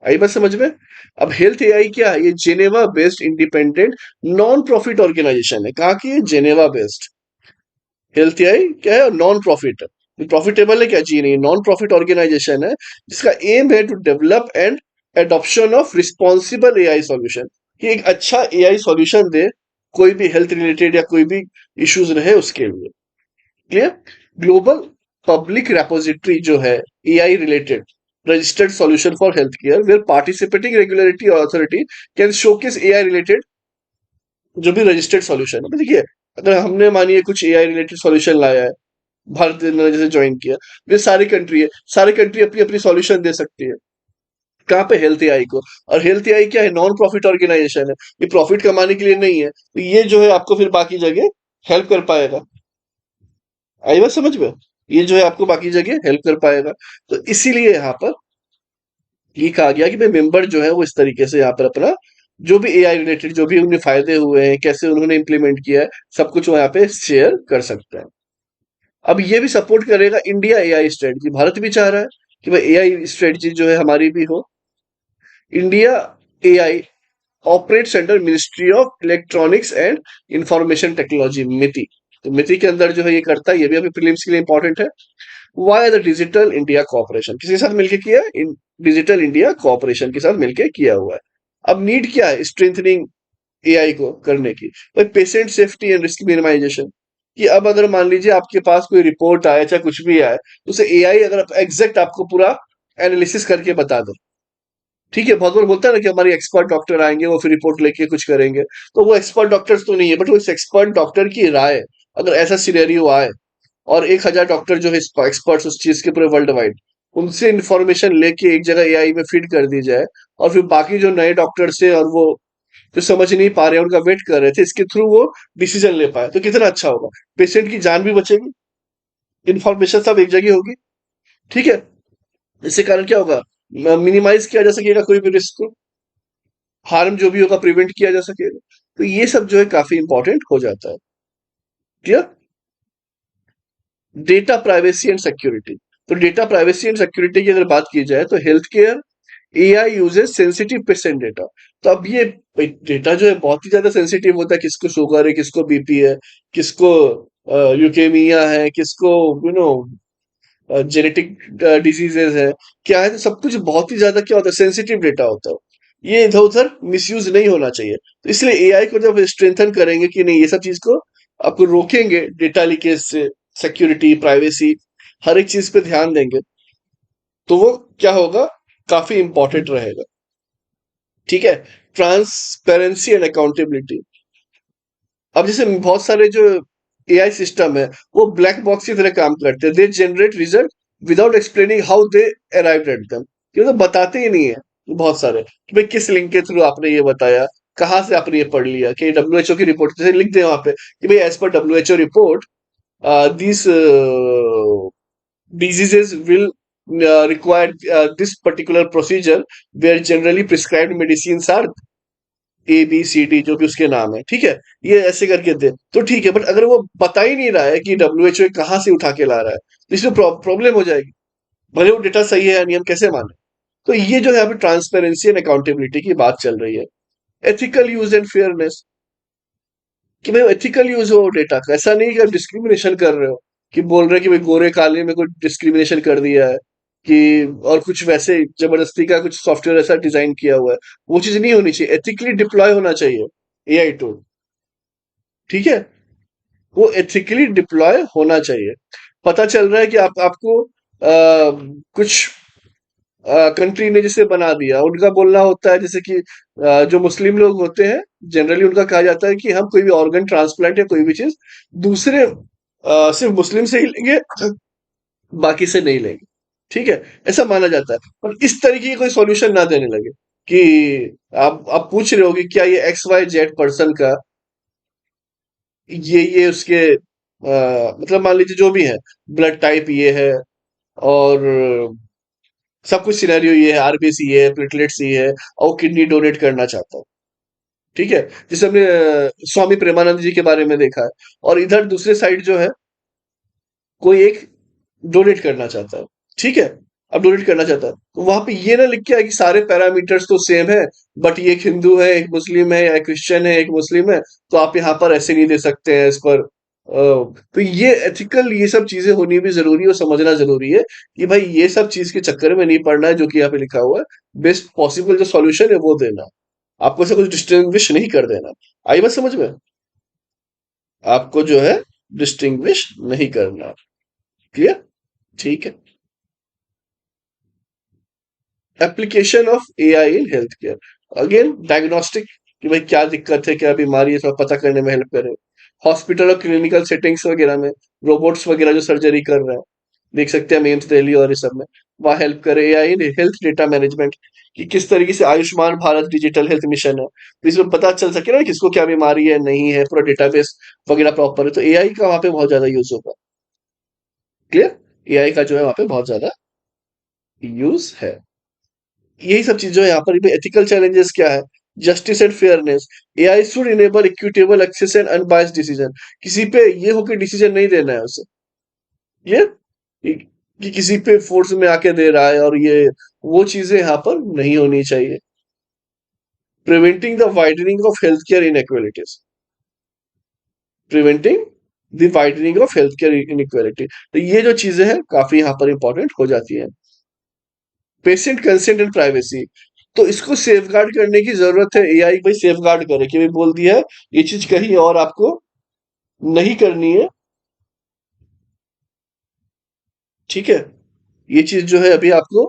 आई बात समझ में। अब हेल्थ एआई क्या है, ये Geneva based independent non profit organisation है। कहा कि ये जेनेवा बेस्ड हेल्थ एआई क्या है, नॉन प्रॉफिट है। प्रॉफिटेबल है क्या, जी नहीं, नॉन प्रॉफिट ऑर्गेनाइजेशन है जिसका एम है to develop and adoption of responsible AI solution, कि एक अच्छा एआई सॉल्यूशन दे कोई भी हेल्थ रिलेटेड या कोई भी इश्यूज रहे उसके लिए। क्लियर, ग्लोबल पब्लिक रेपोजिटरी जो है AI related registered solution for health care where participating regulatory authority can showcase AI related जो भी रजिस्टर्ड सॉल्यूशन है। देखिए, अगर हमने मानिए कुछ एआई रिलेटेड सॉल्यूशन लाया है, भारत ने जैसे ज्वाइन किया, वे सारी कंट्री है, सारी कंट्री अपनी अपनी सॉल्यूशन दे सकती है। कहाँ पे, हेल्थ एआई को। और हेल्थ एआई क्या है, नॉन प्रॉफिट ऑर्गेनाइजेशन है, ये प्रॉफिट कमाने के लिए नहीं है, तो ये जो है आपको फिर बाकी जगह हेल्प कर पाएगा। आई बात समझ में, ये जो है आपको बाकी जगह हेल्प कर पाएगा। तो इसीलिए यहाँ पर ये कहा गया कि भाई मेंबर जो है वो इस तरीके से यहाँ पर अपना जो भी एआई रिलेटेड जो भी उन्हें फायदे हुए हैं, कैसे उन्होंने इंप्लीमेंट किया है, सब कुछ वो यहाँ पे शेयर कर सकते हैं। अब ये भी सपोर्ट करेगा इंडिया एआई स्ट्रेटजी, भारत भी चाह रहा है कि भाई एआई स्ट्रेटजी जो है हमारी भी हो। India AI operates under ministry of electronics and information technology, मिति। तो मिति के अंदर जो है ये करता है, ये भी अभी प्रीलिम्स के लिए इंपॉर्टेंट है। Why the digital India corporation, किसके साथ मिलकर किया है, डिजिटल इंडिया कॉर्पोरेशन के साथ मिलकर किया हुआ है। अब नीड क्या है, स्ट्रेंथनिंग एआई को करने की, तो patient safety and risk minimisation, कि अब अगर मान लीजिए आपके पास कोई रिपोर्ट आया चाहे कुछ भी आए, तो उसे एआई अगर एग्जैक्ट आपको पूरा एनालिसिस करके बता दे। ठीक है, बहुत बार बोलता है ना कि हमारे एक्सपर्ट डॉक्टर आएंगे वो फिर रिपोर्ट लेके कुछ करेंगे, तो वो एक्सपर्ट डॉक्टर्स तो नहीं है, बट वो इस एक्सपर्ट डॉक्टर की राय, अगर ऐसा सिनेरियो आए और 1,000 डॉक्टर जो है एक्सपर्ट्स उस चीज के पूरे वर्ल्ड वाइड, उनसे इंफॉर्मेशन लेके एक जगह एआई में फीड कर दी जाए, और फिर बाकी जो नए डॉक्टर्स है और वो जो समझ नहीं पा रहे हैं उनका वेट कर रहे थे, इसके थ्रू वो डिसीजन ले पाए, तो कितना अच्छा होगा। पेशेंट की जान भी बचेगी, इंफॉर्मेशन सब एक जगह होगी। ठीक है, इससे कारण क्या होगा, मिनिमाइज किया जा सकेगा कोई भी रिस्क को, हार्म जो भी होगा प्रिवेंट किया जा सकेगा। तो ये सब जो है काफी इंपॉर्टेंट हो जाता है। Clear, data privacy and security. तो डेटा प्राइवेसी एंड सिक्योरिटी की अगर बात की जाए तो health care AI uses sensitive patient data. तो अब ये डेटा जो है बहुत ही ज्यादा सेंसिटिव होता है, किसको शुगर है, किसको बीपी है, किसको ल्यूकेमिया है, किसको यू नो जेनेटिक डिजीजेस है, क्या है, तो सब कुछ बहुत ही ज्यादा क्या होता है, सेंसिटिव डेटा होता है। ये इधर उधर मिसयूज नहीं होना चाहिए। तो इसलिए एआई को जब स्ट्रेंथन करेंगे कि नहीं, ये सब चीज को आपको रोकेंगे, डेटा लीकेज से, सिक्योरिटी, प्राइवेसी, हर एक चीज पे ध्यान देंगे, तो वो क्या होगा, काफी इंपॉर्टेंट रहेगा। ठीक है। Transparency and accountability. अब जैसे बहुत सारे जो एआई सिस्टम है वो ब्लैक बॉक्स की तरह काम करते हैं। They generate result without explaining how they arrived at them. ये तो बताते ही नहीं है बहुत सारे कि भाई किस लिंक के थ्रू आपने ये बताया, कहाँ से आपने ये पढ़ लिया, कि डब्ल्यूएचओ की रिपोर्ट जैसे लिख दे वहां पे कि भाई एज पर WHO report this diseases will require this particular procedure where generally prescribed medicines are ABCD, जो भी उसके नाम है, ठीक है, ये ऐसे करके दे तो ठीक है। बट अगर वो बता ही नहीं रहा है कि डब्ल्यूएचओ कहाँ से उठा के ला रहा है, तो इसमें प्रॉब्लम हो जाएगी। भले वो डेटा सही है या नहीं, हम कैसे माने। तो ये जो है अभी ट्रांसपेरेंसी एंड अकाउंटेबिलिटी की बात चल रही है। एथिकल यूज एंड फेयरनेस, कि भाई एथिकल यूज हो डेटा का, ऐसा नहीं कि आप डिस्क्रिमिनेशन कर रहे हो, कि बोल रहे हैं कि भाई गोरे काले में कोई डिस्क्रिमिनेशन कर दिया है, कि और कुछ वैसे जबरदस्ती का कुछ सॉफ्टवेयर ऐसा डिजाइन किया हुआ है। वो चीज नहीं होनी चाहिए, एथिकली डिप्लॉय होना चाहिए एआई टूल। ठीक है। वो एथिकली डिप्लॉय होना चाहिए। पता चल रहा है कि आपको कुछ कंट्री ने जिसे बना दिया, उनका बोलना होता है जैसे कि जो मुस्लिम लोग होते हैं, जनरली उनका कहा जाता है कि हम कोई भी ऑर्गन ट्रांसप्लांट या कोई भी चीज दूसरे सिर्फ मुस्लिम से ही लेंगे, बाकी से नहीं लेंगे। ठीक है। ऐसा माना जाता है, और इस तरीके की कोई सॉल्यूशन ना देने लगे कि आप पूछ रहे हो कि क्या ये एक्स वाई जेड पर्सन का ये उसके मतलब मान लीजिए जो भी है, ब्लड टाइप ये है, और सब कुछ सिनेरियो ये है, आरबीसी ये है, प्लेटलेट्स ये है, और वो किडनी डोनेट करना चाहता है। ठीक है। जैसे हमने स्वामी प्रेमानंद जी के बारे में देखा है। और इधर दूसरे साइड जो है, कोई एक डोनेट करना चाहता है। ठीक है। अब डोनेट करना चाहता है तो वहां पे ये ना लिख के आए कि सारे पैरामीटर्स तो सेम है, बट ये एक हिंदू है, एक मुस्लिम है, या क्रिश्चियन है, एक मुस्लिम है, तो आप यहाँ पर ऐसे नहीं दे सकते हैं इस पर। तो ये एथिकल, ये सब चीजें होनी भी जरूरी है और समझना जरूरी है कि भाई ये सब चीज के चक्कर में नहीं पड़ना है, जो कि यहाँ पे लिखा हुआ है। बेस्ट पॉसिबल जो सॉल्यूशन है वो देना, आपको ऐसा कुछ डिस्टिंग्विश नहीं कर देना। आई बात समझ में? आपको जो है डिस्टिंग्विश नहीं करना। क्लियर? ठीक है। Application of AI in health care, again diagnostic, कि भाई क्या दिक्कत है, क्या बीमारी है, थोड़ा पता करने में हेल्प करे। हॉस्पिटल और क्लिनिकल सेटिंग्स वगैरह में रोबोट्स वगैरह जो सर्जरी कर रहे हैं, देख सकते हैं हम एम्स दिल्ली और इस सब में, वहाँ हेल्प करे। AI in health data management, कि किस तरीके से Ayushman Bharat digital health mission है, तो इसमें पता चल सके ना किसको क्या बीमारी है, नहीं है, पूरा डेटाबेस वगैरह प्रॉपर है, तो एआई का वहाँ पे बहुत ज्यादा यूज होगा। क्लियर? एआई का जो है वहाँ पे बहुत ज्यादा यूज है। यही सब चीजें हैं यहाँ पर। एथिकल चैलेंजेस क्या है? Justice and fairness, AI should enable equitable access and unbiased decision. किसी पे ये होकर डिसीजन नहीं देना है उसे, ये कि किसी पे फोर्स में आके दे रहा है, और ये वो चीजें यहाँ पर नहीं होनी चाहिए। Preventing the widening of health care inequalities, preventing the widening of health care inequality, तो ये जो चीजें हैं काफी यहाँ पर इंपॉर्टेंट हो जाती है। पेशेंट कंसेंट एंड प्राइवेसी, तो इसको सेफ गार्ड करने की जरूरत है। एआई भाई सेफ गार्ड करे कि भाई बोल दिया है ये चीज कहीं और आपको नहीं करनी है। ठीक है। ये चीज जो है अभी आपको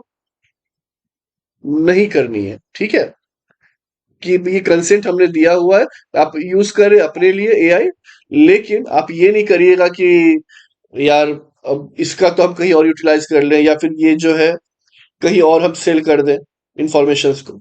नहीं करनी है। ठीक है। कि ये कंसेंट हमने दिया हुआ है, आप यूज करें अपने लिए एआई, लेकिन आप ये नहीं करिएगा कि यार अब इसका तो हम कहीं और यूटिलाइज कर लें, या फिर ये जो है कहीं और हम सेल कर दें इंफॉर्मेशन को।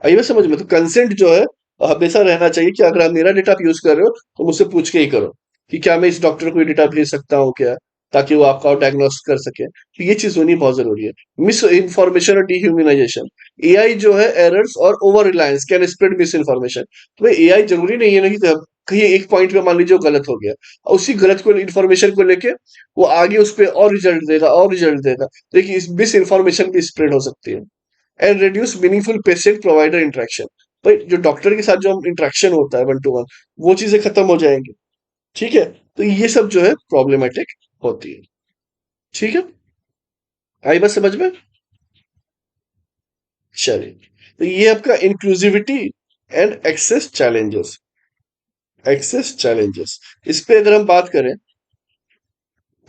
आई बात समझ में? तो कंसेंट जो है हमेशा रहना चाहिए, कि अगर आप मेरा डेटा आप यूज कर रहे हो तो मुझसे पूछ के ही करो कि क्या मैं इस डॉक्टर को ये डेटा भेज सकता हूँ क्या, ताकि वो आपका डायग्नोस कर सके। तो ये चीज होनी बहुत जरूरी है। मिस इन्फॉर्मेशन और डिह्यूमनाइजेशन, एआई जो है एरर्स और over Reliance can spread miss information. तो भाई एआई जरूरी नहीं है ना कि कहीं एक पॉइंट पे मान लीजिए वो गलत हो गया, और उसी गलत को इन्फॉर्मेशन को लेके वो आगे उस पर और रिजल्ट देगा और रिजल्ट देगा। देखिए इस मिस इन्फॉर्मेशन भी स्प्रेड हो सकती है। And reduce meaningful patient provider interaction. भाई जो डॉक्टर के साथ जो हम इंटरेक्शन होता है वन टू वन, वो चीजें खत्म हो जाएंगी। ठीक है, तो ये सब जो है प्रॉब्लमेटिक होती है। ठीक है, आई बात समझ में? चलिए, तो ये आपका इंक्लूसिविटी एंड एक्सेस चैलेंजेस, इस पे अगर हम बात करें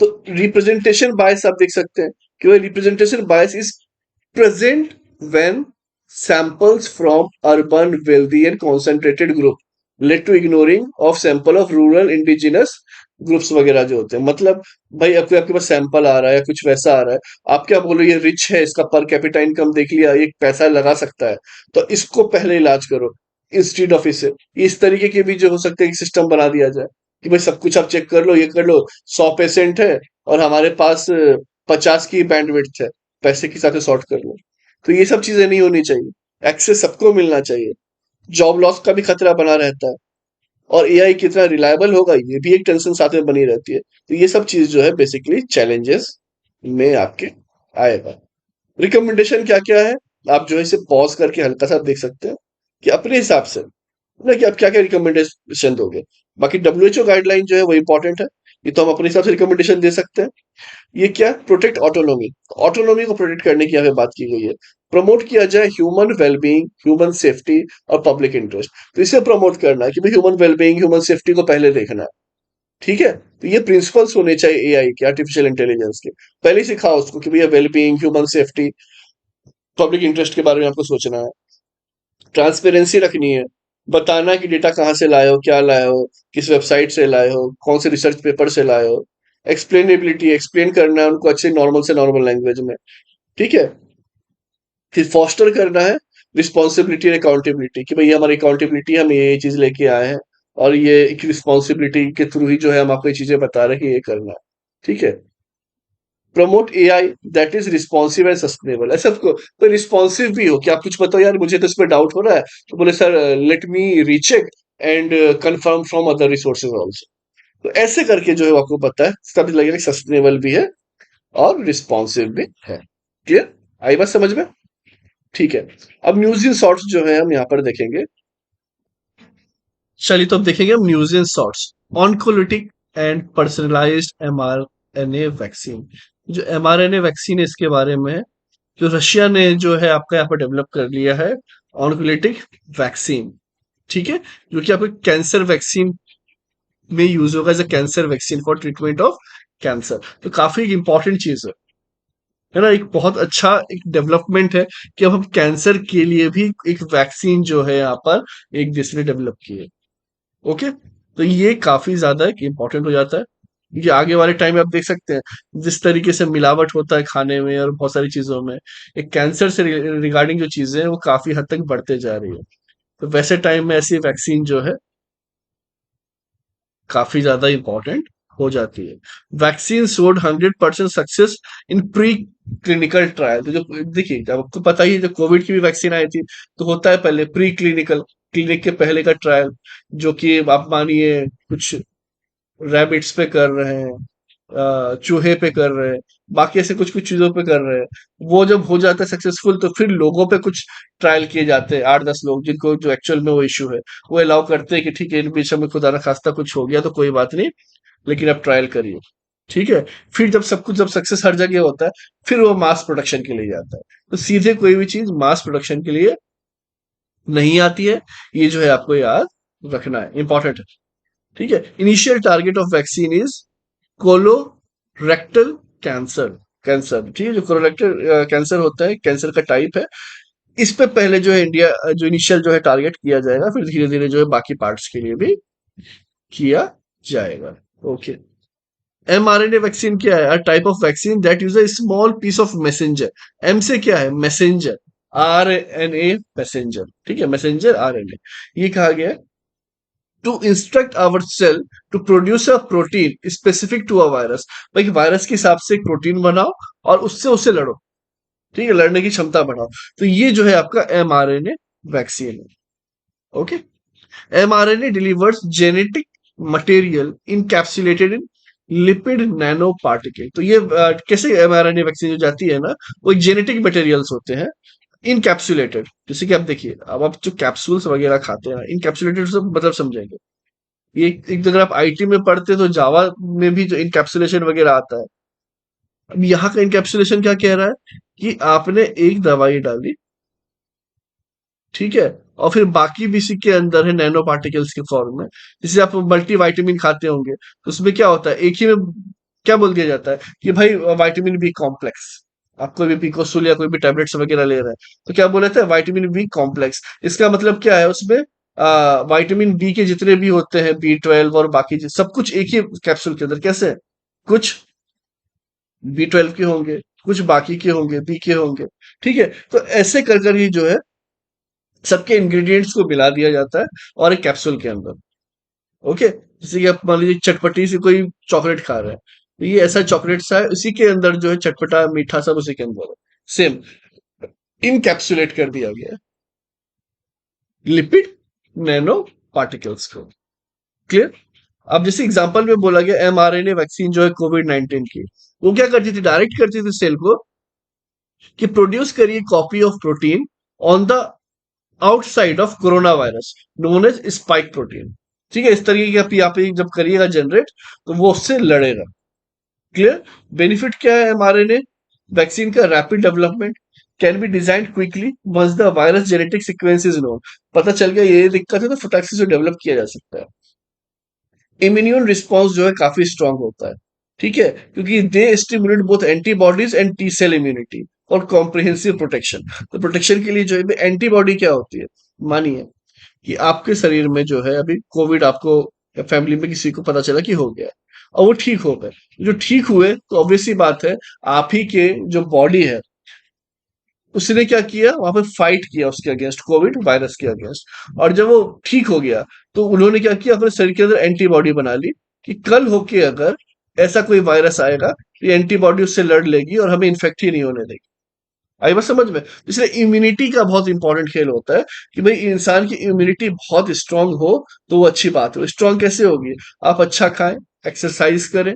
तो रिप्रेजेंटेशन बायस आप देख सकते हैं कि वो representation bias is present when samples from urban, wealthy and concentrated group led to ignoring of sample of rural indigenous groups वगैरह जो होते हैं। मतलब भाई आपके आपके पास सैंपल आ रहा है, कुछ वैसा आ रहा है, आप क्या बोलो ये रिच है, इसका पर कैपिटा इनकम देख लिया, ये पैसा लगा सकता है, तो इसको पहले इलाज करो इंस्टीड ऑफ इसे। इस तरीके के भी जो हो सकते हैं सिस्टम बना दिया जाए कि भाई सब कुछ आप चेक कर लो, ये कर लो, 100 पेशेंट है और हमारे पास 50 की बैंडविड्थ है, पैसे के साथ सॉर्ट कर लो। तो ये सब चीजें नहीं होनी चाहिए, एक्सेस सबको मिलना चाहिए। जॉब लॉस का भी खतरा बना रहता है, और एआई कितना रिलायबल होगा ये भी एक टेंशन साथ में बनी रहती है। तो ये सब चीज जो है बेसिकली चैलेंजेस में आपके आएगा। रिकमेंडेशन क्या क्या है, आप जो है इसे पॉज करके हल्का सा देख सकते हैं कि अपने हिसाब से ना कि आप क्या क्या रिकमेंडेशन दोगे। बाकी डब्ल्यूएचओ गाइडलाइन जो है वो इंपॉर्टेंट है, ये तो हम अपने हिसाब से रिकमेंडेशन दे सकते हैं। ये क्या, प्रोटेक्ट ऑटोनॉमी, ऑटोनॉमी को प्रोटेक्ट करने की यहाँ पे बात की गई है। प्रमोट किया जाए ह्यूमन वेलबींग, ह्यूमन सेफ्टी और पब्लिक इंटरेस्ट। तो इसे प्रमोट करना है कि भाई ह्यूमन वेलबींग, ह्यूमन सेफ्टी को पहले देखना है। ठीक है, तो ये प्रिंसिपल्स होने चाहिए एआई के, आर्टिफिशियल इंटेलिजेंस के। पहले ही सिखाओ उसको कि भैया wellbeing, human safety, public interest के बारे में आपको सोचना है। ट्रांसपेरेंसी रखनी है, बताना कि डेटा कहाँ से लाए हो, क्या लाए हो, किस वेबसाइट से लाए हो, कौन से रिसर्च पेपर से लाए हो। एक्सप्लेनेबिलिटी, एक्सप्लेन करना है उनको अच्छे नॉर्मल से नॉर्मल लैंग्वेज में। ठीक है, फिर फॉस्टर करना है रिस्पॉन्सिबिलिटी और अकाउंटेबिलिटी कि भैया हमारी अकाउंटेबिलिटी, हम ये चीज लेके आए हैं, और ये एक रिस्पॉन्सिबिलिटी के थ्रू ही जो है हम आपको ये चीजें बता रहे हैं कि ये करना है। ठीक है, promote AI that is responsive and sustainable. ऐसा कोई रिस्पॉन्सिव भी हो कि आप कुछ बताओ यार मुझे तो इस पर डाउट हो रहा है, तो बोले sir let me recheck and confirm from other resources also. तो ऐसे करके जो है वो आपको पता है, तभी लगेगा सस्टेनेबल भी है और रिस्पॉन्सिव भी है। क्लियर, आई बात समझ में? ठीक है, अब म्यूजियम शॉर्ट्स जो है हम यहाँ पर देखेंगे। चलिए, तो अब देखेंगे museum shorts, oncolytic and personalised mRNA vaccine. जो एमआरएनए वैक्सीन है इसके बारे में है, जो रशिया ने जो है आपका यहाँ पर डेवलप कर लिया है, ऑन्कोलिटिक वैक्सीन। ठीक है, जो कि आपको कैंसर वैक्सीन में यूज होगा as a cancer vaccine for treatment of cancer. तो काफी इंपॉर्टेंट चीज है ना, एक बहुत अच्छा एक डेवलपमेंट है कि अब हम कैंसर के लिए भी एक वैक्सीन जो है यहाँ पर एक देश ने डेवलप की है। ओके, तो ये काफी ज्यादा इंपॉर्टेंट हो जाता है, क्योंकि आगे वाले टाइम में आप देख सकते हैं जिस तरीके से मिलावट होता है खाने में और बहुत सारी चीजों में, एक कैंसर से रिगार्डिंग जो चीजें हैं वो काफी हद तक बढ़ते जा रही है। तो वैसे टाइम में ऐसी वैक्सीन जो है काफी ज्यादा इंपॉर्टेंट हो जाती है। Vaccine showed 100% success in pre clinical trial. तो जो देखिए, जब आपको पता ही है, जब कोविड की भी वैक्सीन आई थी तो होता है पहले प्री क्लिनिकल, क्लिनिक के पहले का ट्रायल, जो कि आप मानिए कुछ रैबिट्स पे कर रहे हैं, चूहे पे कर रहे हैं, बाकी ऐसे कुछ कुछ चीजों पे कर रहे हैं। वो जब हो जाता है सक्सेसफुल तो फिर लोगों पे कुछ ट्रायल किए जाते हैं, 8-10 लोग जिनको जो एक्चुअल में वो इश्यू है, वो अलाउ करते हैं कि ठीक है इन बीच में खुदा ना खास्ता कुछ हो गया तो कोई बात नहीं, लेकिन अब ट्रायल करिए। ठीक है, फिर जब सब कुछ, जब सक्सेस हर जगह होता है, फिर वो मास प्रोडक्शन के लिए जाता है। तो सीधे कोई भी चीज मास प्रोडक्शन के लिए नहीं आती है, ये जो है आपको याद रखना है, इंपॉर्टेंट है। ठीक है, initial target of vaccine is colorectal cancer. Cancer, ठीक है, जो कोलोरेक्टल कैंसर होता है, कैंसर का टाइप है। इस पे पहले जो है इंडिया जो इनिशियल जो है टारगेट किया जाएगा, फिर धीरे धीरे जो है बाकी पार्ट्स के लिए भी किया जाएगा। ओके, एमआरएनए वैक्सीन क्या है? Type of vaccine that use a small piece of messenger. M से क्या है? Messenger, R N A messenger. ठीक है, मैसेंजर आरएनए। ये कहा गया to instruct our cell to produce a protein specific to a virus. भाई वायरस के हिसाब से एक प्रोटीन बनाओ और उससे उससे लड़ो। ठीक है, लड़ने की क्षमता बढ़ाओ। तो ये जो है आपका एमआरएनए वैक्सीन है। Okay, mRNA delivers genetic material encapsulated in lipid nano particle. तो ये कैसे mRNA वैक्सीन जो जाती है ना, वो जेनेटिक मटेरियल्स होते हैं इनकैप्सुलेटेड। जैसे कि आप देखिए, अब आप जो कैप्सूल्स वगैरह खाते हैं, इनकैप्सुलेटेड से मतलब समझेंगे। ये एक तो अगर आप आईटी में पढ़ते तो जावा में भी जो इनकैप्सुलेशन वगैरह आता है। अब यहाँ का इनकैप्सुलेशन क्या कह रहा है कि आपने एक दवाई डाली, ठीक है, और फिर बाकी भी इसी के अंदर है नैनो पार्टिकल्स के फॉर्म में। जैसे आप मल्टी विटामिन खाते होंगे, तो उसमें क्या होता है, एक ही में क्या बोल दिया जाता है कि भाई विटामिन बी कॉम्प्लेक्स। आप कोई भी पिकोसुल या कोई भी टैबलेट्स वगैरह ले रहे हैं, तो क्या बोला था, विटामिन बी कॉम्प्लेक्स। इसका मतलब क्या है, उसमें विटामिन बी के जितने भी होते हैं, B12 और बाकी सब कुछ एक ही कैप्सूल के अंदर। कैसे, कुछ B12 के होंगे, कुछ बाकी के होंगे, बी के होंगे। ठीक है, तो ऐसे कर कर ही जो है सबके इंग्रेडिएंट्स को मिला दिया जाता है और एक कैप्सूल के अंदर। ओके, जैसे कि आप मान लीजिए चटपटी सी कोई चॉकलेट खा रहे हैं, तो ये ऐसा चॉकलेट सा है, उसी के अंदर जो है चटपटा मीठा सब उसी के अंदर है, सेम इनकैप्सुलेट कर दिया गया है लिपिड नैनो पार्टिकल्स को। क्लियर। अब जैसे एग्जांपल में बोला गया mRNA वैक्सीन जो है कोविड-19 की, वो क्या करती थी, डायरेक्ट करती थी सेल को कि प्रोड्यूस करिए copy of protein on the outside of corona virus known as spike protein. ठीक है, इस तरीके की आप यहाँ पे जब करिएगा जनरेट, तो वो उससे लड़ेगा। क्लियर। बेनिफिट क्या है mRNA वैक्सीन का, rapid development, can be design quickly once the virus genetic sequence is known. पता चल गया ये दिक्कत है तो फटाक से डेवलप किया जा सकता है। इम्यून रिस्पॉन्स जो है काफी स्ट्रांग होता है, ठीक है, क्योंकि they stimulate both antibodies and T cell immunity और कॉम्प्रिहेंसिव प्रोटेक्शन। तो प्रोटेक्शन के लिए जो है एंटीबॉडी क्या होती है, मानिए कि आपके शरीर में जो है अभी कोविड, आपको या फैमिली में किसी को पता चला कि हो गया और वो ठीक हो गए, जो ठीक हुए तो ऑब्वियस सी बात है, आप ही के जो बॉडी है उसने क्या किया, वहां पे फाइट किया उसके अगेंस्ट, कोविड वायरस के अगेंस्ट। और जब वो ठीक हो गया तो उन्होंने क्या किया, अपने शरीर के अंदर एंटीबॉडी बना ली कि कल होके अगर ऐसा कोई वायरस आएगा तो ये एंटीबॉडी उससे लड़ लेगी और हमें इन्फेक्ट ही नहीं होने देगी। आई बात समझ में। इसलिए इम्यूनिटी का बहुत इंपॉर्टेंट खेल होता है कि भाई इंसान की इम्यूनिटी बहुत स्ट्रांग हो तो वो अच्छी बात है। स्ट्रांग कैसे होगी, आप अच्छा खाएं, एक्सरसाइज करें,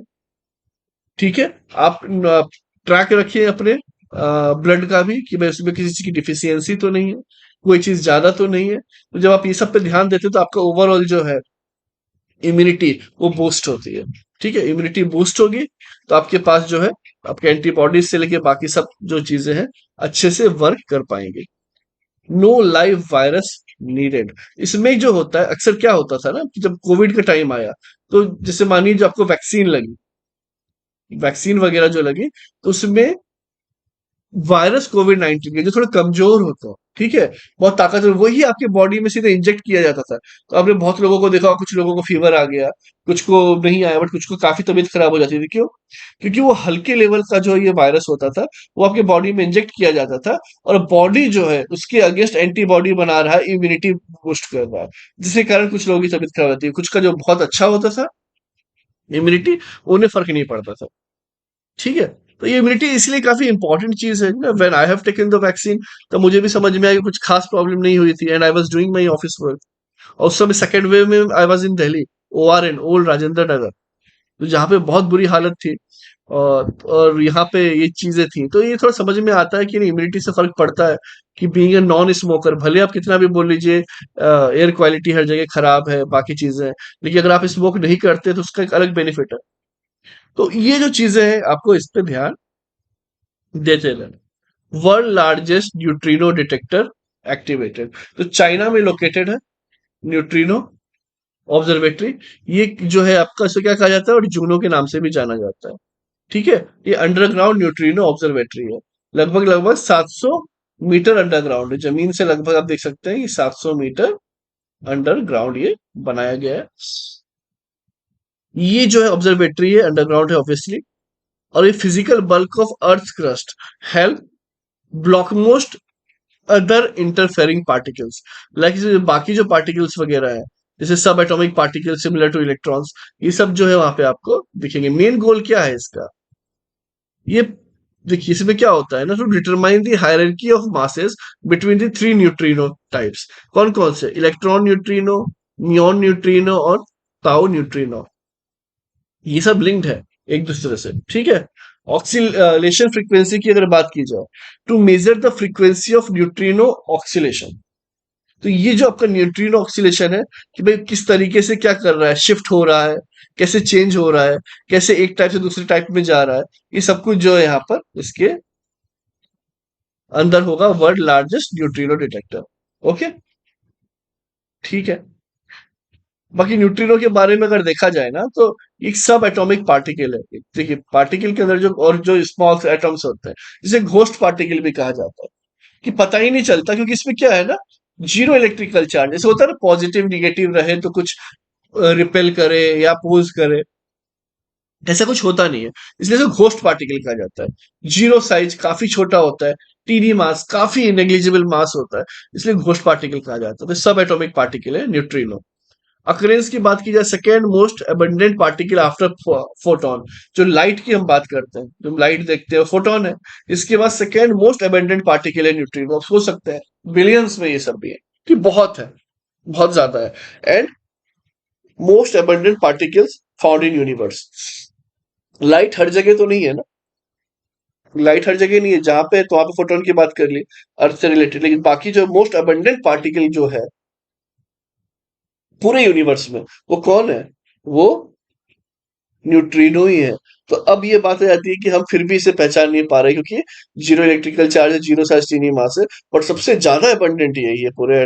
ठीक है, आप ट्रैक रखिए अपने ब्लड का भी कि भाई उसमें किसी चीज की डिफिशियंसी तो नहीं है, कोई चीज ज्यादा तो नहीं है। तो जब आप ये सब पे ध्यान देते हो तो आपका ओवरऑल जो है इम्यूनिटी वो बूस्ट होती है। ठीक है, इम्यूनिटी बूस्ट होगी तो आपके पास जो है आपके एंटीबॉडीज से लेके बाकी सब जो चीजें हैं अच्छे से वर्क कर पाएंगे। No live virus needed. इसमें जो होता है अक्सर क्या होता था ना कि जब कोविड का टाइम आया, तो जैसे मानिए जो आपको वैक्सीन लगी, वैक्सीन वगैरह जो लगी, तो उसमें वायरस कोविड-19 के जो थोड़े कमजोर होते हैं, ठीक है, बहुत ताकतवर, वही आपके बॉडी में सीधे इंजेक्ट किया जाता था। तो आपने बहुत लोगों को देखा, कुछ लोगों को फीवर आ गया, कुछ को नहीं आया, बट कुछ को काफी तबीयत खराब हो जाती थी। क्यों? क्योंकि वो हल्के लेवल का जो ये वायरस होता था, वो आपके बॉडी में इंजेक्ट किया जाता था और बॉडी जो है उसके अगेंस्ट एंटीबॉडी बना रहा है, इम्यूनिटी बूस्ट कर रहा है, जिसके कारण कुछ लोगों की तबीयत खराब होती है। कुछ का जो बहुत अच्छा होता था इम्यूनिटी, उन्हें फर्क नहीं पड़ता था। ठीक है, तो ये इम्यूनिटी इसलिए काफी इंपॉर्टेंट चीज है ना। When I have taken the vaccine, तो मुझे भी समझ में आया कि कुछ खास प्रॉब्लम नहीं हुई थी, and I was doing my office work. और उस समय सेकंड वेव में I was in Delhi, ORN, old Rajendra Nagar, तो जहाँ पे बहुत बुरी हालत थी। और यहाँ पे ये चीजें थी, तो ये थोड़ा समझ में आता है कि इम्यूनिटी से फर्क पड़ता है। कि बीइंग ए नॉन स्मोकर, भले आप कितना भी बोल लीजिए एयर क्वालिटी हर जगह खराब है, बाकी चीजें, लेकिन अगर आप स्मोक नहीं करते तो उसका एक अलग बेनिफिट है। तो ये जो चीजें हैं आपको इस पे ध्यान देते रहना। World largest neutrino detector activated, तो चाइना में लोकेटेड है न्यूट्रिनो ऑब्जर्वेटरी। ये जो है आपका, इसे क्या कहा जाता है, और जूनो के नाम से भी जाना जाता है। ठीक है, ये अंडरग्राउंड न्यूट्रिनो ऑब्जर्वेटरी है। लगभग लगभग 700 मीटर अंडरग्राउंड है, जमीन से लगभग आप देख सकते हैं कि 700 मीटर अंडरग्राउंड ये बनाया गया है। ये जो है ऑब्जर्वेटरी है, अंडरग्राउंड है ऑब्वियसली। और ये physical bulk of earth crust help block most other interfering particles, like बाकी जो पार्टिकल्स वगैरह है, जैसे सब atomic particles similar two electrons, ये सब जो है वहां पे आपको दिखेंगे। मेन गोल क्या है इसका, ये देखिए इसमें क्या होता है ना, to determine the hierarchy of masses between the three neutrino types. कौन कौन से, इलेक्ट्रॉन न्यूट्रिनो, म्योन न्यूट्रिनो और ताऊ न्यूट्रिनो, ये सब लिंक्ड है एक दूसरे से, ठीक है। ऑक्सीलेशन फ्रीक्वेंसी की अगर बात की जाए, to measure the frequency of neutrino oscillation, तो ये जो आपका न्यूट्रिनो ऑक्सीलेशन है कि भाई किस तरीके से क्या कर रहा है, शिफ्ट हो रहा है, कैसे चेंज हो रहा है, कैसे एक टाइप से दूसरे टाइप में जा रहा है, ये सब कुछ जो है यहाँ पर इसके अंदर होगा world largest neutrino detector. Okay, ठीक है। बाकी न्यूट्रिनो के बारे में अगर देखा जाए ना, तो एक सब एटॉमिक पार्टिकल है। देखिए पार्टिकल के अंदर जो और जो स्मॉल एटम्स होते हैं, जिसे घोस्ट पार्टिकल भी कहा जाता है, कि पता ही नहीं चलता, क्योंकि इसमें क्या है ना, जीरो इलेक्ट्रिकल चार्ज। जैसे होता है ना पॉजिटिव निगेटिव रहे तो कुछ रिपेल करे या अपोज करे, ऐसा कुछ होता नहीं है। इसलिए इसे घोस्ट पार्टिकल कहा जाता है। जीरो साइज, काफी छोटा होता है, टीडी मास, काफी नेग्लिजिबल मास होता है, इसलिए घोस्ट पार्टिकल कहा जाता है। तो सब एटॉमिक पार्टिकल है न्यूट्रिनो। अकरेंस की बात की जाए, second most abundant particle after photon, जो लाइट की हम बात करते हैं, जो लाइट देखते हैं फोटोन है। इसके बाद सेकेंड मोस्ट अबंडेंट पार्टिकल है न्यूट्रिनो। आप सोच सकते हैं बिलियंस में ये सब भी है, कि बहुत है, बहुत ज्यादा है। And most abundant particles found in universe. Light हर जगह तो नहीं है ना, लाइट हर जगह नहीं है, जहां पे तो वहां पे फोटोन की बात कर ली, अर्थ से रिलेटेड। लेकिन बाकी जो मोस्ट अबंडेंट पार्टिकल जो है पूरे यूनिवर्स में, वो कौन है? वो न्यूट्रिनो ही है। तो अब ये बात आ जाती है कि हम फिर भी इसे पहचान नहीं पा रहे, क्योंकि जीरो इलेक्ट्रिकल चार्ज है, जीरो साइज टीनी मास है, और सबसे ज्यादा अबंडेंट यही है पूरे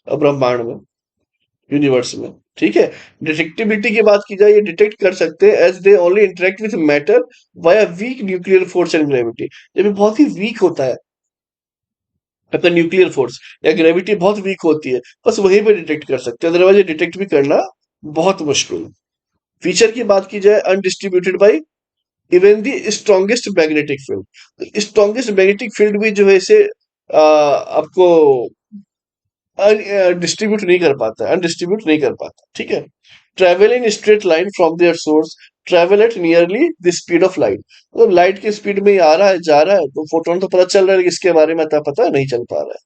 ब्रह्मांड में, यूनिवर्स में, ठीक है। डिटेक्टिबिलिटी की बात की जाए, ये डिटेक्ट कर सकते हैं as they only interact with matter via weak nuclear force and gravity. जब ये बहुत ही वीक होता है आपका न्यूक्लियर फोर्स या ग्रेविटी बहुत वीक होती है, बस वहीं पे डिटेक्ट कर सकते हैं, अदरवाइज ये डिटेक्ट भी करना बहुत मुश्किल है। फीचर की बात की जाए, undistributed by even the strongest magnetic field. Strongest magnetic field भी जो है इसे आपको डिस्ट्रीब्यूट नहीं कर पाता, अनडिस्ट्रीब्यूट नहीं कर पाता, ठीक है। Travel in straight line from their source, travel at nearly the speed of light. मतलब लाइट की स्पीड में ही आ रहा है, जा रहा है, तो फोटोन तो पता चल रहा है, लेकिन इसके बारे में तो पता नहीं चल पा रहा है।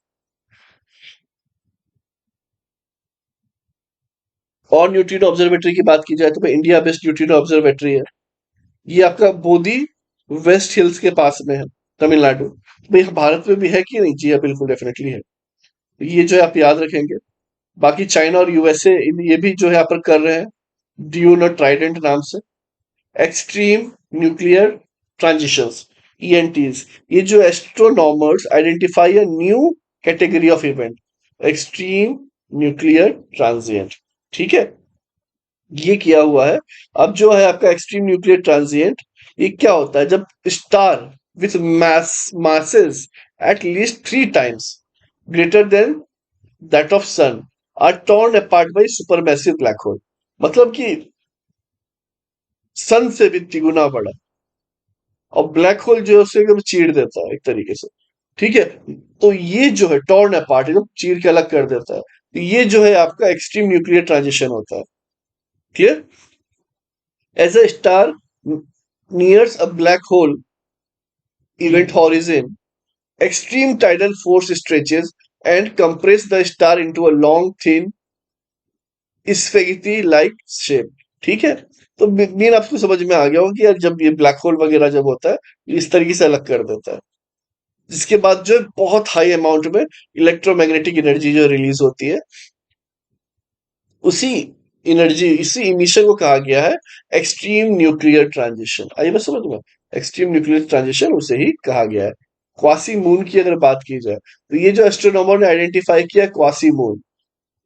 और न्यूट्रिनो ऑब्जर्वेटरी की बात की जाए, तो भाई इंडिया बेस्ड न्यूट्रिनो ऑब्जर्वेटरी है। ये आपका बोधी वेस्ट हिल्स के पास में है, तमिलनाडु। भाई भारत में भी है कि नहीं? जी हाँ, बिल्कुल डेफिनेटली है। ये जो है आप याद रखेंगे। बाकी चाइना और यूएसए ये भी जो है यहाँ पर कर रहे हैं, ड्यून और ट्राइडेंट नाम से। एक्सट्रीम न्यूक्लियर ट्रांजिशंस, ईएनटीज, ये जो astronomers identify a new category of event, extreme nuclear transient, ठीक है। ये किया हुआ है। अब जो है आपका एक्सट्रीम न्यूक्लियर ट्रांजिएंट, ये क्या होता है? जब star with masses at least 3 times greater than that of sun are torn apart by supermassive black hole, मतलब कि सन से भी तिगुना बड़ा, और ब्लैक होल जो है उसे एकदम चीर देता है एक तरीके से, ठीक है। तो ये जो है टॉर्न अपार्ट, एकदम चीर के अलग कर देता है, तो ये जो है आपका एक्सट्रीम न्यूक्लियर ट्रांजिशन होता है, clear. As a star nears a black hole event horizon, extreme tidal force stretches and compress the star into a long, thin, spaghetti like shape, ठीक है। तो मेन आपको समझ में आ गया होगा कि यार जब ये ब्लैक होल वगैरह जब होता है, इस तरीके से अलग कर देता है। जिसके बाद जो है बहुत हाई अमाउंट में इलेक्ट्रोमैग्नेटिक एनर्जी जो रिलीज होती है, उसी एनर्जी, इसी इमिशन को कहा गया है एक्सट्रीम न्यूक्लियर ट्रांजिशन। आइए बस समझ में, एक्सट्रीम न्यूक्लियर ट्रांजिशन उसे ही कहा गया है। क्वासी मून की अगर बात की जाए, तो ये जो एस्ट्रोनॉमर ने आइडेंटिफाई किया क्वासी मून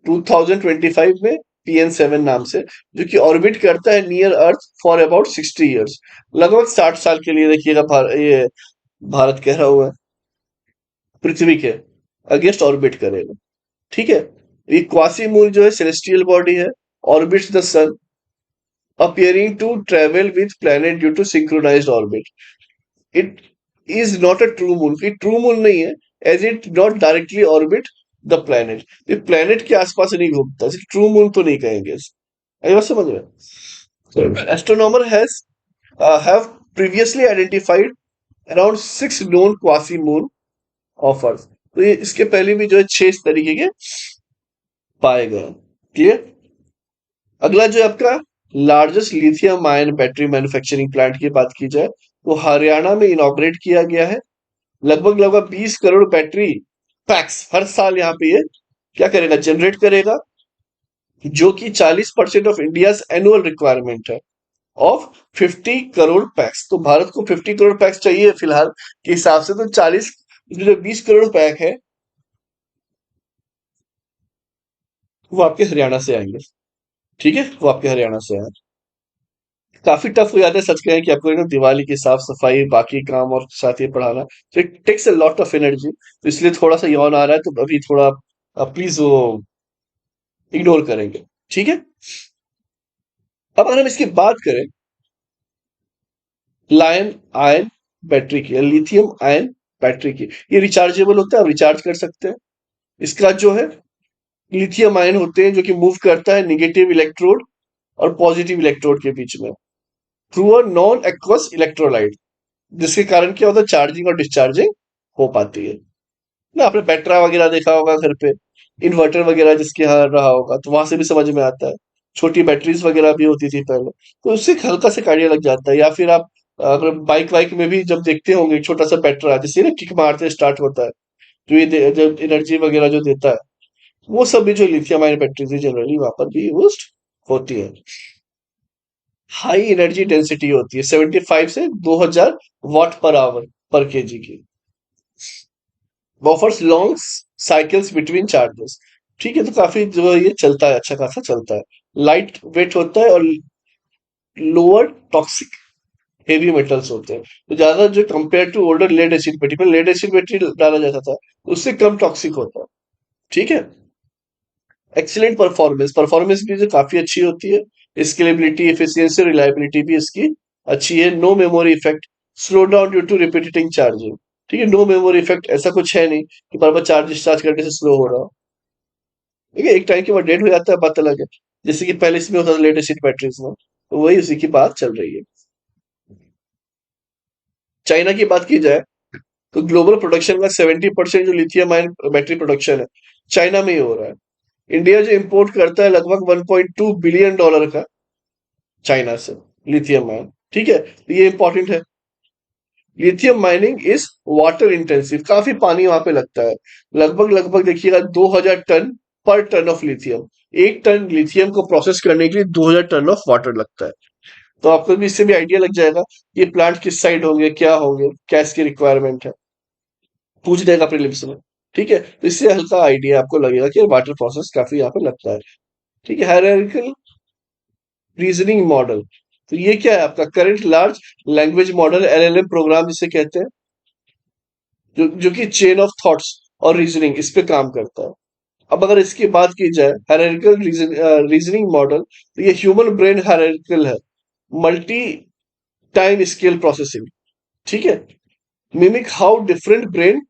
2025 में, PN7 नाम से, जो कि ऑर्बिट करता है near earth for about 60 years, लगभग 60 साल के लिए। देखिएगा ये भारत कह रहा हुआ है, पृथ्वी के अगेंस्ट ऑर्बिट करेगा, ठीक है। ये क्वासी मून जो है सेलेस्टियल बॉडी है, orbits the sun, appearing to travel with planet due to synchronized orbit. It is not a true moon. ये true moon नहीं है, as it not directly orbit the planet. ये planet के आसपास नहीं घूमता, इसे true moon तो नहीं कहेंगे। आई बात समझ में? So, astronomer has have previously identified around 6 known quasi moon of Earth. तो ये इसके पहले भी जो है 6 तरीके के पाए गए, क्लियर। अगला जो है आपका largest lithium ion battery manufacturing plant की बात की जाए वो हरियाणा में इनॉग्रेट किया गया है। लगभग लगभग 20 करोड़ बैटरी पैक्स हर साल यहाँ पे ये क्या करेगा, जनरेट करेगा, जो कि 40% ऑफ इंडिया एनुअल रिक्वायरमेंट है ऑफ 50 करोड़ पैक्स। तो भारत को 50 करोड़ पैक्स चाहिए फिलहाल के हिसाब से, तो 40 जो 20 करोड़ पैक है वो आपके हरियाणा से आएंगे। ठीक है, वो आपके हरियाणा से आए। काफी टफ हो जाता है सच कहें कि आपको दिवाली की साफ सफाई बाकी काम और साथ ही पढ़ाना, तो it takes a lot of energy, तो इसलिए थोड़ा सा यौन आ रहा है, तो अभी थोड़ा प्लीज वो इग्नोर करेंगे। ठीक है। अब अगर हम इसकी बात करें लायन आयन बैटरी की, लिथियम आयन बैटरी की, ये रिचार्जेबल होता है, आप रिचार्ज कर सकते हैं। इसका जो है लिथियम आयन होते हैं जो कि मूव करता है निगेटिव इलेक्ट्रोड और पॉजिटिव इलेक्ट्रोड के बीच में through a non aqueous electrolyte, जिसके कारण क्या होता है, चार्जिंग और डिस्चार्जिंग हो पाती है ना। आपने बैटरा वगैरह देखा होगा घर पे, इन्वर्टर वगैरह जिसके यहाँ रहा होगा, तो वहां से भी समझ में आता है। छोटी बैटरीज वगैरह भी होती थी पहले, तो उससे एक हल्का सा कार्डिया लग जाता है। या फिर आप अगर बाइक वाइक में भी जब देखते होंगे छोटा सा बैटरा जिससे ना किक मारते स्टार्ट होता है, जो ये जब एनर्जी वगैरह जो देता है, वो सब भी जो लिथियम आयन बैटरीज है जनरली वहां पर भी यूज होती है। हाई एनर्जी डेंसिटी होती है 75 से 2000 वाट पर आवर पर केजी की। Offers long cycles between charges. ठीक है, तो काफी जो है ये चलता है, अच्छा खासा चलता है। लाइट वेट होता है और लोअर टॉक्सिक हेवी मेटल्स होते हैं, तो ज्यादा जो compare to older lead acid battery, पर लेड एसिड बैटरी डाला जाता था, उससे कम टॉक्सिक होता है। ठीक है। एक्सीलेंट परफॉर्मेंस, परफॉर्मेंस भी जो काफी अच्छी होती है। स्केलेबिलिटी, एफिशिएंसी, रिलायबिलिटी भी इसकी अच्छी है। No memory effect, slow down due to repeating charging. ठीक है, नो मेमोरी इफेक्ट ऐसा कुछ है नहीं कि बार बार चार्ज डिस्चार्ज करने से स्लो हो रहा हो। ठीक है, एक टाइम के बाद डेड हो जाता है, बात अलग है। जैसे कि पहले इसमें होता था लेड एसिड बैटरीज में, तो वही उसी की बात चल रही है। चाइना की बात की जाए तो ग्लोबल प्रोडक्शन का 70% जो लिथियम आयन बैटरी प्रोडक्शन है चाइना में ही हो रहा है। इंडिया जो इंपोर्ट करता है लगभग 1.2 बिलियन डॉलर का चाइना से लिथियम आयन। ठीक है, तो ये इंपॉर्टेंट है। Lithium mining is water intensive, काफी पानी वहां पे लगता है। लगभग लगभग देखिएगा 2000 टन पर टन ऑफ लिथियम। एक टन लिथियम को प्रोसेस करने के लिए 2000 टन ऑफ वाटर लगता है। तो आपको भी इससे भी आइडिया लग जाएगा ये प्लांट किस साइड होंगे, क्या होंगे, क्या इसकी रिक्वायरमेंट है, पूछ देगा प्रीलिम्स में। ठीक है, तो इससे हल्का आइडिया आपको लगेगा कि वाटर प्रोसेस काफी यहाँ पे लगता है। ठीक है, हायरार्किकल रीजनिंग मॉडल, तो ये क्या है आपका current large language model, LLM program जिसे कहते हैं, जो कि चेन ऑफ थॉट्स और रीजनिंग इस पे काम करता है। अब अगर इसकी बात की जाए हायरार्किकल रीजनिंग मॉडल, तो ये ह्यूमन ब्रेन हायरार्किकल है, मल्टी टाइम स्केल प्रोसेसिंग। ठीक है, mimic how different brain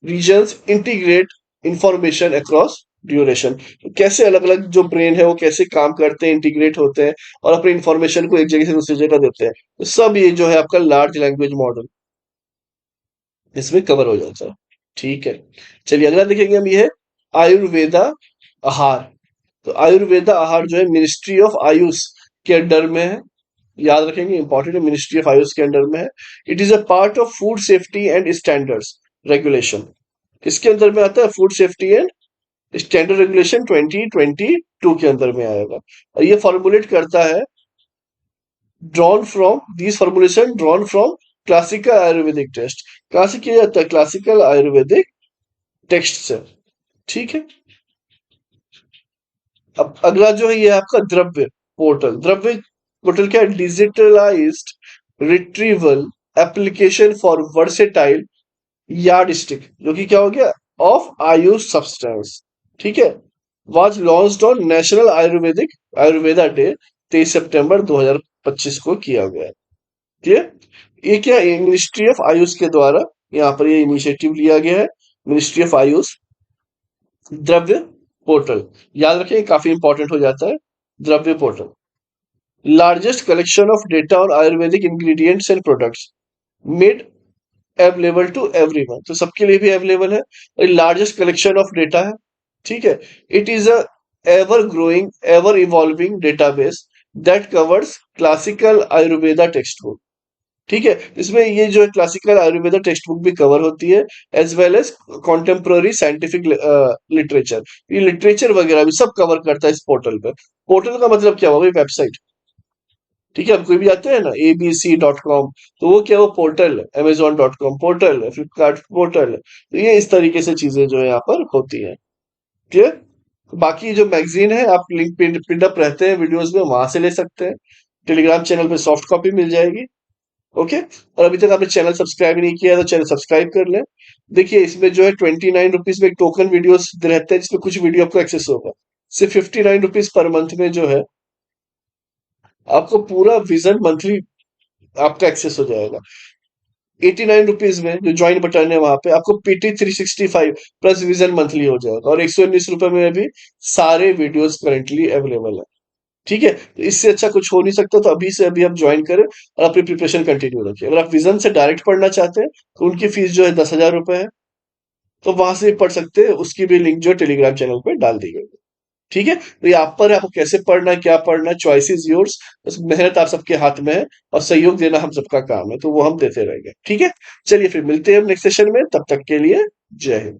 regions integrate information across duration. कैसे अलग अलग जो ब्रेन है वो कैसे काम करते हैं, इंटीग्रेट होते हैं और अपने इंफॉर्मेशन को एक जगह से दूसरी जगह देते हैं, तो सब ये जो है आपका लार्ज लैंग्वेज मॉडल इसमें कवर हो जाता है। ठीक है, चलिए अगला देखेंगे हम, ये है आयुर्वेदा आहार। तो आयुर्वेदा आहार जो है मिनिस्ट्री ऑफ आयुष के अंडर में है। याद रखेंगे, इंपॉर्टेंट है, मिनिस्ट्री ऑफ आयुष के अंडर में है। It is a part of food safety and standards regulation. किसके अंदर में आता है, food safety and standard regulation 2022 के अंदर में आएगा। और ये फॉर्मुलेट करता है drawn from this formulation drawn from classical Ayurvedic test. कहां से किया जाता है, क्लासिकल आयुर्वेदिक टेक्स्ट से। ठीक है। अब अगला जो है ये आपका द्रव्य पोर्टल। द्रव्य पोर्टल क्या है, digitalised retrieval application for versatile yard stick, जो कि क्या हो गया, ऑफ आयुष सब्सटेंस। ठीक है, was launched on national Ayurvedic Ayurveda day 23 सितंबर 2025 को किया गया है। ठीक है, ये क्या मिनिस्ट्री ऑफ आयुष के द्वारा यहाँ पर ये इनिशिएटिव लिया गया है। मिनिस्ट्री ऑफ आयुष द्रव्य पोर्टल, याद रखें काफी इंपॉर्टेंट हो जाता है। Dravya portal largest collection of data on Ayurvedic ingredients and products made available to everyone, तो सबके लिए भी अवेलेबल है। लार्जेस्ट कलेक्शन ऑफ डेटा है। ठीक है, it is a ever growing, ever evolving database that covers classical Ayurveda textbook. ठीक है, इसमें ये जो है क्लासिकल आयुर्वेदा टेक्स्ट बुक भी कवर होती है, as well as contemporary scientific literature. ये लिटरेचर वगैरह भी सब कवर करता है इस पोर्टल पे। पोर्टल का मतलब क्या होगा? वेबसाइट। ठीक है, हम कोई भी जाते हैं ना abc.com, तो वो क्या, वो पोर्टल है। amazon.com पोर्टल है, फ्लिपकार्ट पोर्टल है। तो ये इस तरीके से चीजें जो है यहाँ पर होती है। क्लियर? बाकी जो मैगजीन है, आप लिंक पिन अप रहते हैं वीडियोस में, वहां से ले सकते हैं। टेलीग्राम चैनल पे सॉफ्ट कॉपी मिल जाएगी। ओके, और अभी तक आपने चैनल सब्सक्राइब नहीं किया है तो चैनल सब्सक्राइब कर लें। देखिए, इसमें जो है 29 रुपीज में एक टोकन वीडियोस रहते हैं, जिसमें कुछ वीडियो आपको एक्सेस होगा। सिर्फ 59 रुपीज पर मंथ में जो है आपको पूरा विजन मंथली आपका एक्सेस हो जाएगा। 89 रुपीज में जो ज्वाइन बटन है, वहां पे आपको PT 365 प्लस विजन मंथली हो जाएगा, और 119 रुपए में भी सारे वीडियोस करंटली अवेलेबल है। ठीक है, तो इससे अच्छा कुछ हो नहीं सकता। तो अभी से अभी आप ज्वाइन करें और अपनी प्रिपरेशन कंटिन्यू रखिए। अगर आप विजन से डायरेक्ट पढ़ना चाहते हैं तो उनकी फीस जो है 10,000 रुपए है, तो वहां से भी पढ़ सकते हैं। उसकी भी लिंक जो टेलीग्राम चैनल पे डाल दी गई है। ठीक है, तो ये आप पर है, आपको कैसे पढ़ना है, क्या पढ़ना है, चॉइस इज योर्स। बस मेहनत आप सबके हाथ में है, और सहयोग देना हम सबका काम है, तो वो हम देते रहेंगे। ठीक है, चलिए फिर मिलते हैं नेक्स्ट सेशन में। तब तक के लिए जय हिंद।